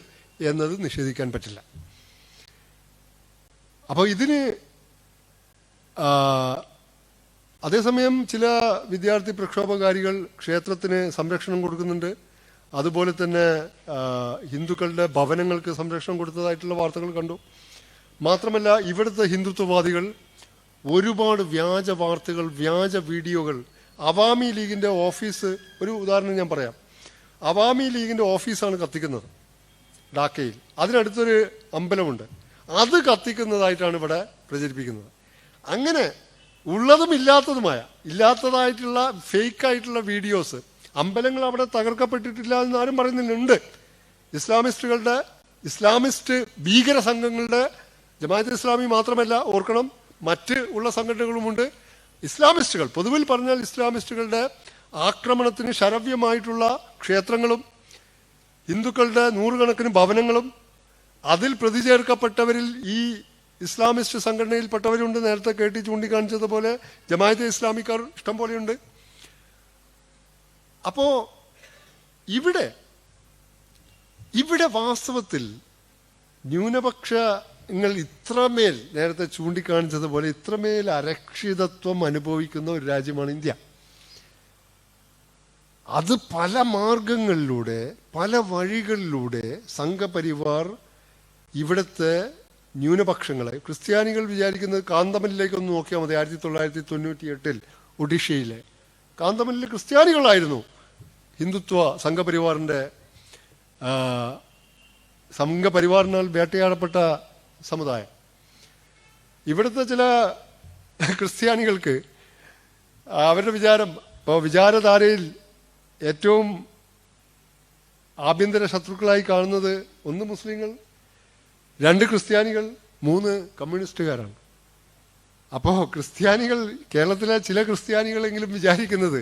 എന്നത് നിഷേധിക്കാൻ പറ്റില്ല. അപ്പോൾ ഇതിന് അതേസമയം ചില വിദ്യാർത്ഥി പ്രക്ഷോഭകാരികൾ ക്ഷേത്രത്തിന് സംരക്ഷണം കൊടുക്കുന്നുണ്ട്. അതുപോലെ തന്നെ ഹിന്ദുക്കളുടെ ഭവനങ്ങൾക്ക് സംരക്ഷണം കൊടുത്തതായിട്ടുള്ള വാർത്തകൾ കണ്ടു. മാത്രമല്ല ഇവിടുത്തെ ഹിന്ദുത്വവാദികൾ ഒരുപാട് വ്യാജ വാർത്തകൾ, വ്യാജ വീഡിയോകൾ. അവാമി ലീഗിൻ്റെ ഓഫീസ്, ഒരു ഉദാഹരണം ഞാൻ പറയാം. അവാമി ലീഗിൻ്റെ ഓഫീസാണ് കത്തിക്കുന്നത് ഡാക്കയിൽ. അതിനടുത്തൊരു അമ്പലമുണ്ട്, അത് കത്തിക്കുന്നതായിട്ടാണ് ഇവിടെ പ്രചരിപ്പിക്കുന്നത്. അങ്ങനെ ഉള്ളതും ഇല്ലാത്തതായിട്ടുള്ള ഫേക്കായിട്ടുള്ള വീഡിയോസ്. അമ്പലങ്ങൾ അവിടെ തകർക്കപ്പെട്ടിട്ടില്ല എന്ന് ആരും പറയുന്നില്ലുണ്ട്. ഇസ്ലാമിസ്റ്റ് ഭീകര സംഘങ്ങളുടെ, ജമാഅത്തെ ഇസ്ലാമി മാത്രമല്ല, ഓർക്കണം, മറ്റ് ഉള്ള സംഘടനകളുമുണ്ട്. ഇസ്ലാമിസ്റ്റുകൾ, പൊതുവിൽ പറഞ്ഞാൽ ഇസ്ലാമിസ്റ്റുകളുടെ ആക്രമണത്തിന് ശരവ്യമായിട്ടുള്ള ക്ഷേത്രങ്ങളും ഹിന്ദുക്കളുടെ 100 കണക്കിന് ഭവനങ്ങളും, അതിൽ പ്രതിചേർക്കപ്പെട്ടവരിൽ ഈ ഇസ്ലാമിസ്റ്റ് സംഘടനയിൽപ്പെട്ടവരുണ്ട്. നേരത്തെ കേട്ടി ചൂണ്ടിക്കാണിച്ചതുപോലെ ജമാഅത്തെ ഇസ്ലാമിക്കാർ ഇഷ്ടം പോലെയുണ്ട്. അപ്പോ ഇവിടെ വാസ്തവത്തിൽ ന്യൂനപക്ഷങ്ങൾ ഇത്രമേൽ, നേരത്തെ ചൂണ്ടിക്കാണിച്ചതുപോലെ ഇത്രമേൽ അരക്ഷിതത്വം അനുഭവിക്കുന്ന ഒരു രാജ്യമാണ് ഇന്ത്യ. അത് പല മാർഗങ്ങളിലൂടെ, പല വഴികളിലൂടെ സംഘപരിവാർ ഇവിടുത്തെ ന്യൂനപക്ഷങ്ങളെ, ക്രിസ്ത്യാനികൾ വിചാരിക്കുന്നത് കാന്തമലിലേക്കൊന്ന് നോക്കിയാൽ മതി. 1998 ഒഡീഷയിലെ കാന്തമലിലെ ക്രിസ്ത്യാനികളായിരുന്നു ഹിന്ദുത്വ സംഘപരിവാറിനാൽ വേട്ടയാടപ്പെട്ട സമുദായം. ഇവിടുത്തെ ചില ക്രിസ്ത്യാനികൾക്ക് അവരുടെ വിചാരധാരയിൽ ഏറ്റവും ആഭ്യന്തര ശത്രുക്കളായി കാണുന്നത് 1 മുസ്ലിങ്ങൾ, 2 ക്രിസ്ത്യാനികൾ, 3 കമ്മ്യൂണിസ്റ്റുകാരാണ്. അപ്പോൾ ക്രിസ്ത്യാനികൾ, കേരളത്തിലെ ചില ക്രിസ്ത്യാനികളെങ്കിലും വിചാരിക്കുന്നത്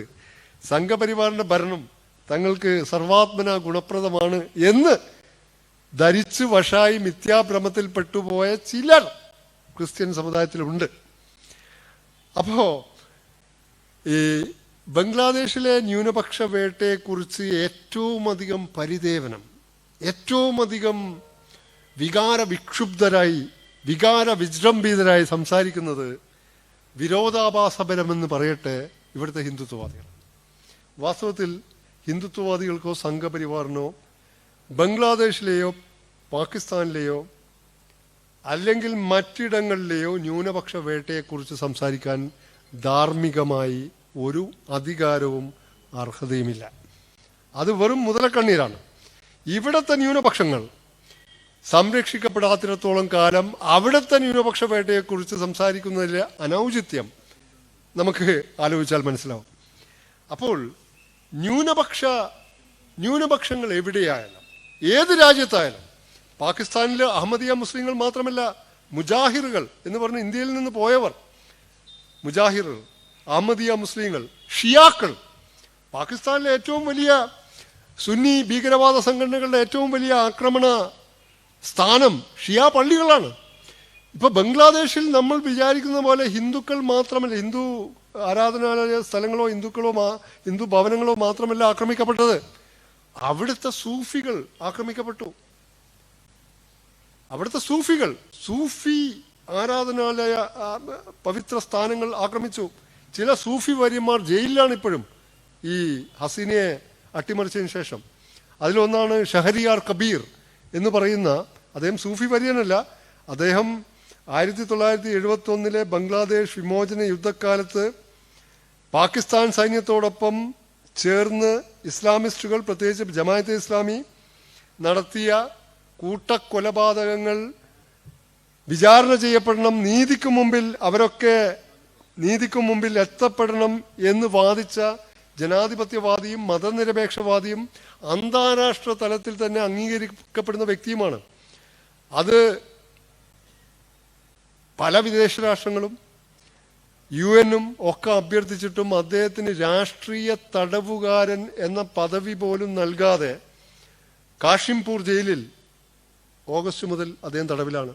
സംഘപരിവാറിന്റെ ഭരണം തങ്ങൾക്ക് സർവാത്മന ഗുണപ്രദമാണ് എന്ന് ധരിച്ച് വശായി മിഥ്യാഭ്രമത്തിൽ പെട്ടുപോയ ചിലർ ക്രിസ്ത്യൻ സമുദായത്തിലുണ്ട്. അപ്പോ ഈ ബംഗ്ലാദേശിലെ ന്യൂനപക്ഷ വേട്ടയെക്കുറിച്ച് ഏറ്റവും അധികം പരിദേവനം, ഏറ്റവും അധികം വികാര വിക്ഷുബ്ധരായി, വികാര വിജൃംഭിതരായി സംസാരിക്കുന്നത് വിരോധാഭാസപരമെന്ന് പറയട്ടെ ഇവിടുത്തെ ഹിന്ദുത്വവാദികൾ. വാസ്തവത്തിൽ ഹിന്ദുത്വവാദികൾക്കോ സംഘപരിവാറിനോ ബംഗ്ലാദേശിലെയോ പാകിസ്ഥാനിലെയോ അല്ലെങ്കിൽ മറ്റിടങ്ങളിലെയോ ന്യൂനപക്ഷ വേട്ടയെക്കുറിച്ച് സംസാരിക്കാൻ ധാർമ്മികമായി ഒരു അധികാരവും അർഹതയുമില്ല. അത് വെറും മുതലക്കണ്ണീരാണ്. ഇവിടുത്തെ ന്യൂനപക്ഷങ്ങൾ സംരക്ഷിക്കപ്പെടാത്തിടത്തോളം കാലം അവിടുത്തെ ന്യൂനപക്ഷ വേട്ടയെക്കുറിച്ച് സംസാരിക്കുന്നതിലെ അനൗചിത്യം നമുക്ക് ആലോചിച്ചാൽ മനസ്സിലാവും. അപ്പോൾ ന്യൂനപക്ഷങ്ങൾ എവിടെയായാലും ഏത് രാജ്യത്തായാലും, പാകിസ്ഥാനിലെ അഹമ്മദിയ മുസ്ലിങ്ങൾ മാത്രമല്ല, മുജാഹിറുകൾ എന്ന് പറഞ്ഞ് ഇന്ത്യയിൽ നിന്ന് പോയവർ, മുജാഹിറുകൾ, അഹമ്മദിയ മുസ്ലിങ്ങൾ, ഷിയാക്കൾ, പാകിസ്ഥാനിലെ ഏറ്റവും വലിയ സുന്നി ഭീകരവാദ സംഘടനകളുടെ ഏറ്റവും വലിയ ആക്രമണ സ്ഥാനം ഷിയ പള്ളികളാണ്. ഇപ്പൊ ബംഗ്ലാദേശിൽ നമ്മൾ വിചാരിക്കുന്ന പോലെ ഹിന്ദുക്കൾ മാത്രമല്ല, ഹിന്ദു ആരാധനാലയ സ്ഥലങ്ങളോ ഹിന്ദു ഭവനങ്ങളോ മാത്രമല്ല ആക്രമിക്കപ്പെട്ടത്, അവിടുത്തെ സൂഫികൾ ആക്രമിക്കപ്പെട്ടു. അവിടുത്തെ സൂഫി ആരാധനാലയ പവിത്ര സ്ഥാനങ്ങൾ ആക്രമിച്ചു. ചില സൂഫി വര്യന്മാർ ജയിലിലാണ് ഇപ്പോഴും, ഈ ഹസീനയെ അട്ടിമറിച്ചതിന് ശേഷം. അതിലൊന്നാണ് ഷഹരിയാർ കബീർ എന്ന് പറയുന്ന, അദ്ദേഹം സൂഫി വര്യനല്ല, അദ്ദേഹം 1971 ബംഗ്ലാദേശ് വിമോചന യുദ്ധക്കാലത്ത് പാകിസ്ഥാൻ സൈന്യത്തോടൊപ്പം ചേർന്ന് ഇസ്ലാമിസ്റ്റുകൾ, പ്രത്യേകിച്ച് ജമാഅത്തെ ഇസ്ലാമി നടത്തിയ കൂട്ടക്കൊലപാതകങ്ങൾ വിചാരണ ചെയ്യപ്പെടണം, നീതിക്ക് മുമ്പിൽ എത്തപ്പെടണം എന്ന് വാദിച്ച ജനാധിപത്യവാദിയും മതനിരപേക്ഷവാദിയും അന്താരാഷ്ട്ര തലത്തിൽ തന്നെ അംഗീകരിക്കപ്പെടുന്ന വ്യക്തിയുമാണ്. അത് പല വിദേശ രാഷ്ട്രങ്ങളും UN-ഉം ഒക്കെ അഭ്യർത്ഥിച്ചിട്ടും അദ്ദേഹത്തിന് രാഷ്ട്രീയ തടവുകാരൻ എന്ന പദവി പോലും നൽകാതെ കാഷിംപൂർ ജയിലിൽ ഓഗസ്റ്റ് മുതൽ അദ്ദേഹം തടവിലാണ്.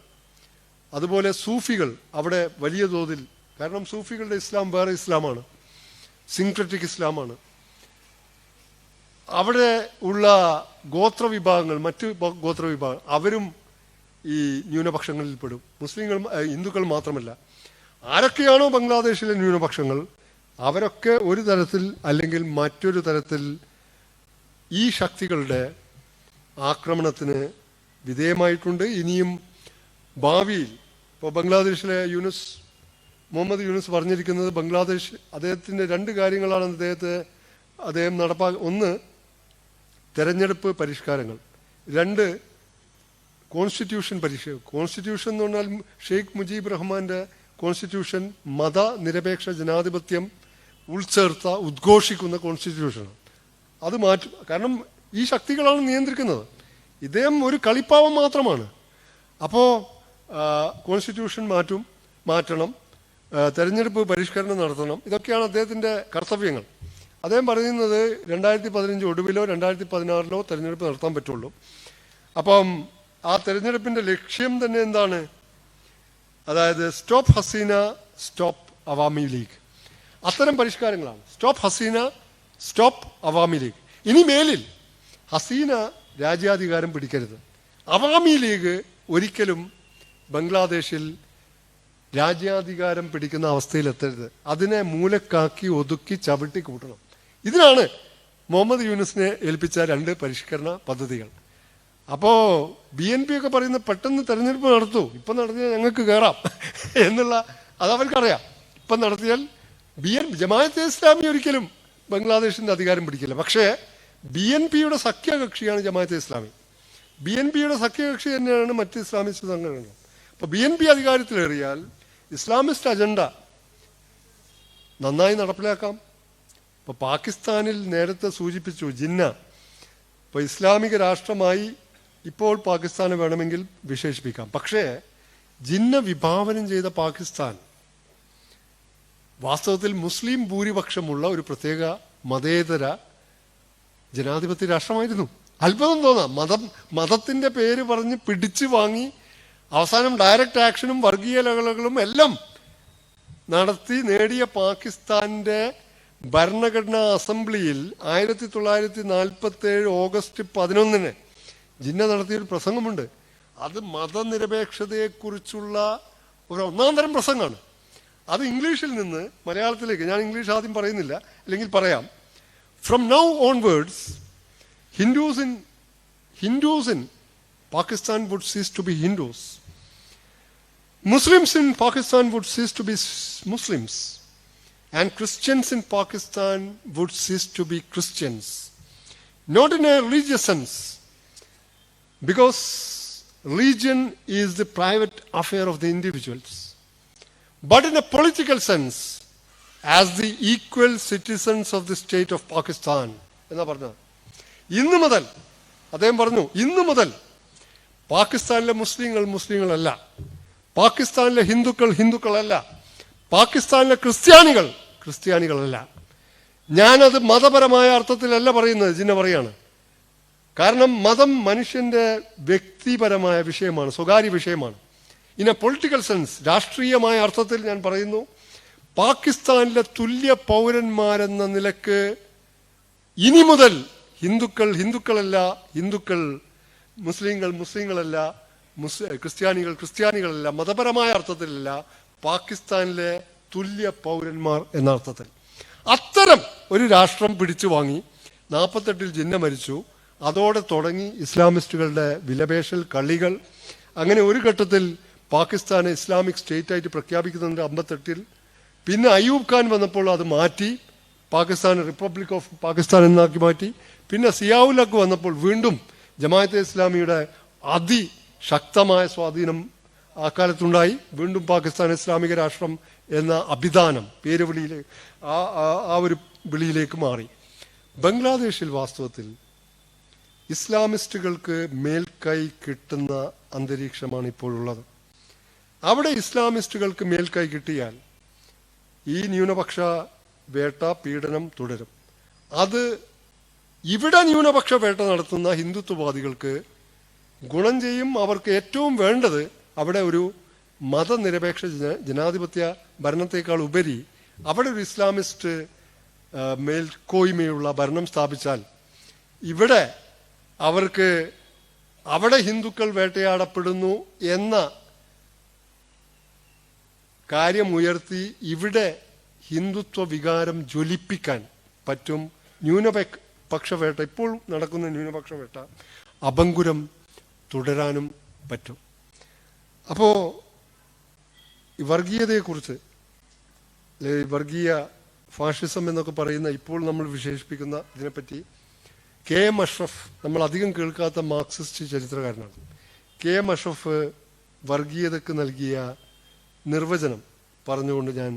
അതുപോലെ സൂഫികൾ അവിടെ വലിയ തോതിൽ, കാരണം സൂഫികളുടെ ഇസ്ലാം വേറെ ഇസ്ലാമാണ്, സിൻക്രറ്റിക് ഇസ്ലാമാണ്. അവിടെ ഉള്ള ഗോത്രവിഭാഗങ്ങൾ, മറ്റ് ഗോത്രവിഭാഗങ്ങൾ, അവരും ഈ ന്യൂനപക്ഷങ്ങളിൽ പെടും. മുസ്ലിങ്ങൾ, ഹിന്ദുക്കൾ മാത്രമല്ല. ആരൊക്കെയാണോ ബംഗ്ലാദേശിലെ ന്യൂനപക്ഷങ്ങൾ, അവരൊക്കെ ഒരു തരത്തിൽ അല്ലെങ്കിൽ മറ്റൊരു തരത്തിൽ ഈ ശക്തികളുടെ ആക്രമണത്തിന് വിധേയമായിട്ടുണ്ട്. ഇനിയും ഭാവിയിൽ, ഇപ്പോൾ ബംഗ്ലാദേശിലെ മുഹമ്മദ് യൂനുസ് പറഞ്ഞിരിക്കുന്നത്, ബംഗ്ലാദേശ് അദ്ദേഹത്തിൻ്റെ 2 കാര്യങ്ങളാണ് അദ്ദേഹം ഒന്ന് തെരഞ്ഞെടുപ്പ് പരിഷ്കാരങ്ങൾ, 2 കോൺസ്റ്റിറ്റ്യൂഷൻ കോൺസ്റ്റിറ്റ്യൂഷൻ എന്ന് പറഞ്ഞാൽ ഷെയ്ഖ് മുജീബ് റഹ്മാന്റെ കോൺസ്റ്റിറ്റ്യൂഷൻ മതനിരപേക്ഷ ജനാധിപത്യം ഉദ്ഘോഷിക്കുന്ന കോൺസ്റ്റിറ്റ്യൂഷനാണ്. അത് മാറ്റും. കാരണം ഈ ശക്തികളാണ് നിയന്ത്രിക്കുന്നത്. ഇദ്ദേഹം ഒരു കളിപ്പാവം മാത്രമാണ്. അപ്പോൾ കോൺസ്റ്റിറ്റ്യൂഷൻ മാറ്റണം, തെരഞ്ഞെടുപ്പ് പരിഷ്കരണം നടത്തണം. ഇതൊക്കെയാണ് അദ്ദേഹത്തിൻ്റെ കർത്തവ്യങ്ങൾ. അദ്ദേഹം പറയുന്നത് 2015 ഒടുവിലോ 2016 തെരഞ്ഞെടുപ്പ് നടത്താൻ പറ്റുള്ളൂ. അപ്പം ആ തെരഞ്ഞെടുപ്പിൻ്റെ ലക്ഷ്യം തന്നെ എന്താണ്? അതായത് സ്റ്റോപ്പ് ഹസീന, സ്റ്റോപ്പ് അവാമി ലീഗ്, അത്തരം പരിഷ്കാരങ്ങളാണ്. Stop Hasina, stop Awami League. ഇനി മേലിൽ ഹസീന രാജ്യാധികാരം പിടിക്കരുത്, അവാമി ലീഗ് ഒരിക്കലും ബംഗ്ലാദേശിൽ രാജ്യാധികാരം പിടിക്കുന്ന അവസ്ഥയിലെത്തരുത്, അതിനെ മൂലക്കാക്കി ഒതുക്കി ചവിട്ടി കൂട്ടണം. ഇതിനാണ് മുഹമ്മദ് യൂനുസിനെ ഏൽപ്പിച്ച 2 പരിഷ്കരണ പദ്ധതികൾ. അപ്പോൾ BNP ഒക്കെ പറയുന്നത് പെട്ടെന്ന് തെരഞ്ഞെടുപ്പ് നടത്തൂ, ഇപ്പം നടത്തിയാൽ ഞങ്ങൾക്ക് കയറാം എന്നുള്ള അതവർക്കറിയാം. ഇപ്പം നടത്തിയാൽ ജമാഅത്തെ ഇസ്ലാമി ഒരിക്കലും ബംഗ്ലാദേശിൻ്റെ അധികാരം പിടിക്കില്ല. പക്ഷേ BNPയുടെ സഖ്യകക്ഷിയാണ് ജമാഅത്തെ ഇസ്ലാമി. BNPയുടെ സഖ്യകക്ഷി തന്നെയാണ് മറ്റ് ഇസ്ലാമിസ്റ്റ് സംഘടനകൾ. അപ്പോൾ BNP അധികാരത്തിലേറിയാൽ ഇസ്ലാമിസ്റ്റ് അജണ്ട നന്നായി നടപ്പിലാക്കാം. ഇപ്പോൾ പാകിസ്ഥാനിൽ നേരത്തെ സൂചിപ്പിച്ചു ജിന്ന, അപ്പോൾ ഇസ്ലാമിക രാഷ്ട്രമായി ഇപ്പോൾ പാകിസ്ഥാനെ വേണമെങ്കിൽ വിശേഷിപ്പിക്കാം. പക്ഷേ ജിന്ന വിഭാവനം ചെയ്ത പാകിസ്ഥാൻ വാസ്തവത്തിൽ മുസ്ലിം ഭൂരിപക്ഷമുള്ള ഒരു പ്രത്യേക മതേതര ജനാധിപത്യ രാഷ്ട്രമായിരുന്നു. അത്ഭുതം തോന്നാം. മതത്തിന്റെ പേര് പറഞ്ഞ് പിടിച്ചു വാങ്ങി അവസാനം ഡയറക്റ്റ് ആക്ഷനും വർഗീയ ലഹളകളും എല്ലാം നടത്തി നേടിയ പാകിസ്ഥാന്റെ ഭരണഘടനാ അസംബ്ലിയിൽ 1947 ഓഗസ്റ്റ് 11 ജിന്ന നടത്തിയൊരു പ്രസംഗമുണ്ട്. അത് മതനിരപേക്ഷതയെക്കുറിച്ചുള്ള ഒരു ഒന്നാന്തരം പ്രസംഗമാണ്. അത് ഇംഗ്ലീഷിൽ നിന്ന് മലയാളത്തിലേക്ക്, ഞാൻ ഇംഗ്ലീഷ് ആദ്യം പറയുന്നില്ല, അല്ലെങ്കിൽ പറയാം. From now onwards Hindus in Pakistan would cease to be Hindus. Muslims in Pakistan would cease to be Muslims, and Christians in Pakistan would cease to be Christians. Not in a religious sense, because religion is the private affair of the individuals, but in a political sense, as the equal citizens of the state of Pakistan. എന്നാ പറഞ്ഞത്. ഇന്നു മുതൽ അദ്ദേഹം പറഞ്ഞു, ഇന്നു മുതൽ പാകിസ്ഥാനിലെ മുസ്ലിങ്ങളല്ല, പാകിസ്ഥാനിലെ ഹിന്ദുക്കളല്ല, പാകിസ്ഥാനിലെ ക്രിസ്ത്യാനികളല്ല. ഞാനത് മതപരമായ അർത്ഥത്തിലല്ല പറയുന്നത്, ജിന്ന പറയാണ്. കാരണം മതം മനുഷ്യന്റെ വ്യക്തിപരമായ വിഷയമാണ്, സ്വകാര്യ വിഷയമാണ്. ഇൻ എ പൊളിറ്റിക്കൽ സെൻസ്, രാഷ്ട്രീയമായ അർത്ഥത്തിൽ ഞാൻ പറയുന്നു, പാകിസ്ഥാനിലെ തുല്യ പൗരന്മാരെന്ന നിലക്ക് ഇനി മുതൽ ഹിന്ദുക്കളല്ല, മുസ്ലിങ്ങളല്ല, ക്രിസ്ത്യാനികളല്ല, മതപരമായ അർത്ഥത്തിലല്ല, പാകിസ്ഥാനിലെ തുല്യ പൗരന്മാർ എന്ന അർത്ഥത്തിൽ. അത്തരം ഒരു രാഷ്ട്രം പിടിച്ചു വാങ്ങി 48 ജിന്ന മരിച്ചു. അതോടെ തുടങ്ങി ഇസ്ലാമിസ്റ്റുകളുടെ വിലപേശൽ കളികൾ. അങ്ങനെ ഒരു ഘട്ടത്തിൽ പാകിസ്ഥാനെ ഇസ്ലാമിക് സ്റ്റേറ്റ് ആയിട്ട് പ്രഖ്യാപിക്കുന്നുണ്ട് 58. പിന്നെ അയ്യൂബ് ഖാൻ വന്നപ്പോൾ അത് മാറ്റി, പാകിസ്ഥാൻ റിപ്പബ്ലിക് ഓഫ് പാകിസ്ഥാൻ എന്നാക്കി മാറ്റി. പിന്നെ സിയാഉൽ ഹഖ് വന്നപ്പോൾ വീണ്ടും ജമാഅത്തെ ഇസ്ലാമിയുടെ അതിശക്തമായ സ്വാധീനം അക്കാലത്തുണ്ടായി. വീണ്ടും പാകിസ്ഥാൻ ഇസ്ലാമിക രാഷ്ട്രം എന്ന അഭിധാനം പേരുവിളിയിലേക്ക് ആ ഒരു വിളിയിലേക്ക് മാറി. ബംഗ്ലാദേശിൽ വാസ്തവത്തിൽ ഇസ്ലാമിസ്റ്റുകൾക്ക് മേൽക്കൈ കിട്ടുന്ന അന്തരീക്ഷമാണ് ഇപ്പോഴുള്ളത്. അവിടെ ഇസ്ലാമിസ്റ്റുകൾക്ക് മേൽക്കൈ കിട്ടിയാൽ ഈ ന്യൂനപക്ഷ വേട്ട, പീഡനം തുടരും. അത് ഇവിടെ ന്യൂനപക്ഷ വേട്ട നടത്തുന്ന ഹിന്ദുത്വവാദികൾക്ക് ഗുണം ചെയ്യും. അവർക്ക് ഏറ്റവും വേണ്ടത് അവിടെ ഒരു മതനിരപേക്ഷ ജനാധിപത്യ ഭരണത്തെക്കാൾ ഉപരി അവിടെ ഒരു ഇസ്ലാമിസ്റ്റ് മേൽക്കോയ്മയുള്ള ഭരണം സ്ഥാപിച്ചാൽ ഇവിടെ അവർക്ക് അവിടെ ഹിന്ദുക്കൾ വേട്ടയാടപ്പെടുന്നു എന്ന കാര്യം ഉയർത്തി ഇവിടെ ഹിന്ദുത്വ വികാരം ജ്വലിപ്പിക്കാൻ പറ്റും. ന്യൂനപക്ഷ വേട്ട, ഇപ്പോൾ നടക്കുന്ന ന്യൂനപക്ഷ വേട്ട അപങ്കുരം തുടരാനും പറ്റും. അപ്പോൾ ഈ വർഗീയതയെക്കുറിച്ച്, വർഗീയ ഫാഷിസം എന്നൊക്കെ പറയുന്ന ഇപ്പോൾ നമ്മൾ വിശേഷിപ്പിക്കുന്ന ഇതിനെപ്പറ്റി KM അഷ്റഫ്, നമ്മൾ അധികം കേൾക്കാത്ത മാർക്സിസ്റ്റ് ചരിത്രകാരനാണ്. KM അഷ്റഫ് വർഗീയതയ്ക്ക് നൽകിയ നിർവചനം പറഞ്ഞുകൊണ്ട് ഞാൻ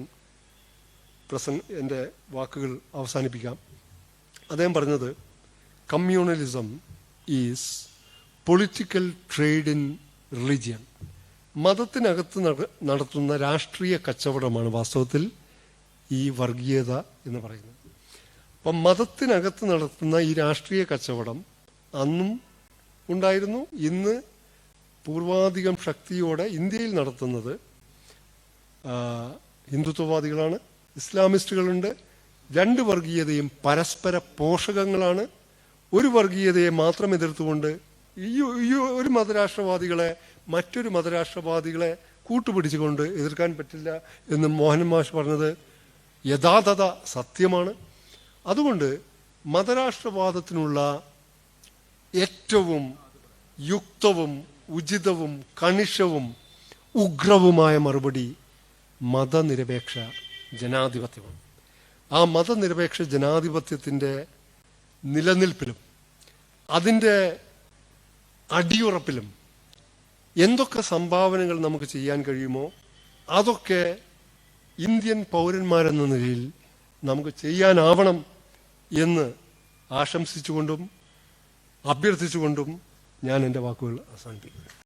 എൻ്റെ വാക്കുകൾ അവസാനിപ്പിക്കാം. അദ്ദേഹം പറഞ്ഞത്, communalism is political trade in religion. മതത്തിനകത്ത് നടത്തുന്ന രാഷ്ട്രീയ കച്ചവടമാണ് വാസ്തവത്തിൽ ഈ വർഗീയത എന്ന് പറയുന്നത്. അപ്പം മതത്തിനകത്ത് നടത്തുന്ന ഈ രാഷ്ട്രീയ കച്ചവടം അന്നും ഉണ്ടായിരുന്നു. ഇന്ന് പൂർവാധികം ശക്തിയോടെ ഇന്ത്യയിൽ നടത്തുന്നത് ഹിന്ദുത്വവാദികളാണ്, ഇസ്ലാമിസ്റ്റുകളുണ്ട്. രണ്ട് വർഗീയതയും പരസ്പര പോഷകങ്ങളാണ്. ഒരു വർഗീയതയെ മാത്രം എതിർത്തുകൊണ്ട് ഈ ഒരു മതരാഷ്ട്രവാദികളെ മറ്റൊരു മതരാഷ്ട്രവാദികളെ കൂട്ടുപിടിച്ചുകൊണ്ട് എതിർക്കാൻ പറ്റില്ല എന്ന് മോഹൻ മാഷ് പറഞ്ഞത് യഥാതഥ സത്യമാണ്. അതുകൊണ്ട് മതരാഷ്ട്രവാദത്തിനുള്ള ഏറ്റവും യുക്തവും ഉചിതവും കണിശവും ഉഗ്രവുമായ മറുപടി മതനിരപേക്ഷ ജനാധിപത്യമാണ്. ആ മതനിരപേക്ഷ ജനാധിപത്യത്തിൻ്റെ നിലനിൽപ്പിലും അതിൻ്റെ അടിയുറപ്പിലും എന്തൊക്കെ സംഭാവനകൾ നമുക്ക് ചെയ്യാൻ കഴിയുമോ അതൊക്കെ ഇന്ത്യൻ പൗരന്മാരെന്ന നിലയിൽ നമുക്ക് ചെയ്യാനാവണം എന്ന് ആശംസിച്ചുകൊണ്ടും അഭ്യർത്ഥിച്ചുകൊണ്ടും ഞാൻ എൻ്റെ വാക്കുകൾ അവസാനിപ്പിക്കുന്നു.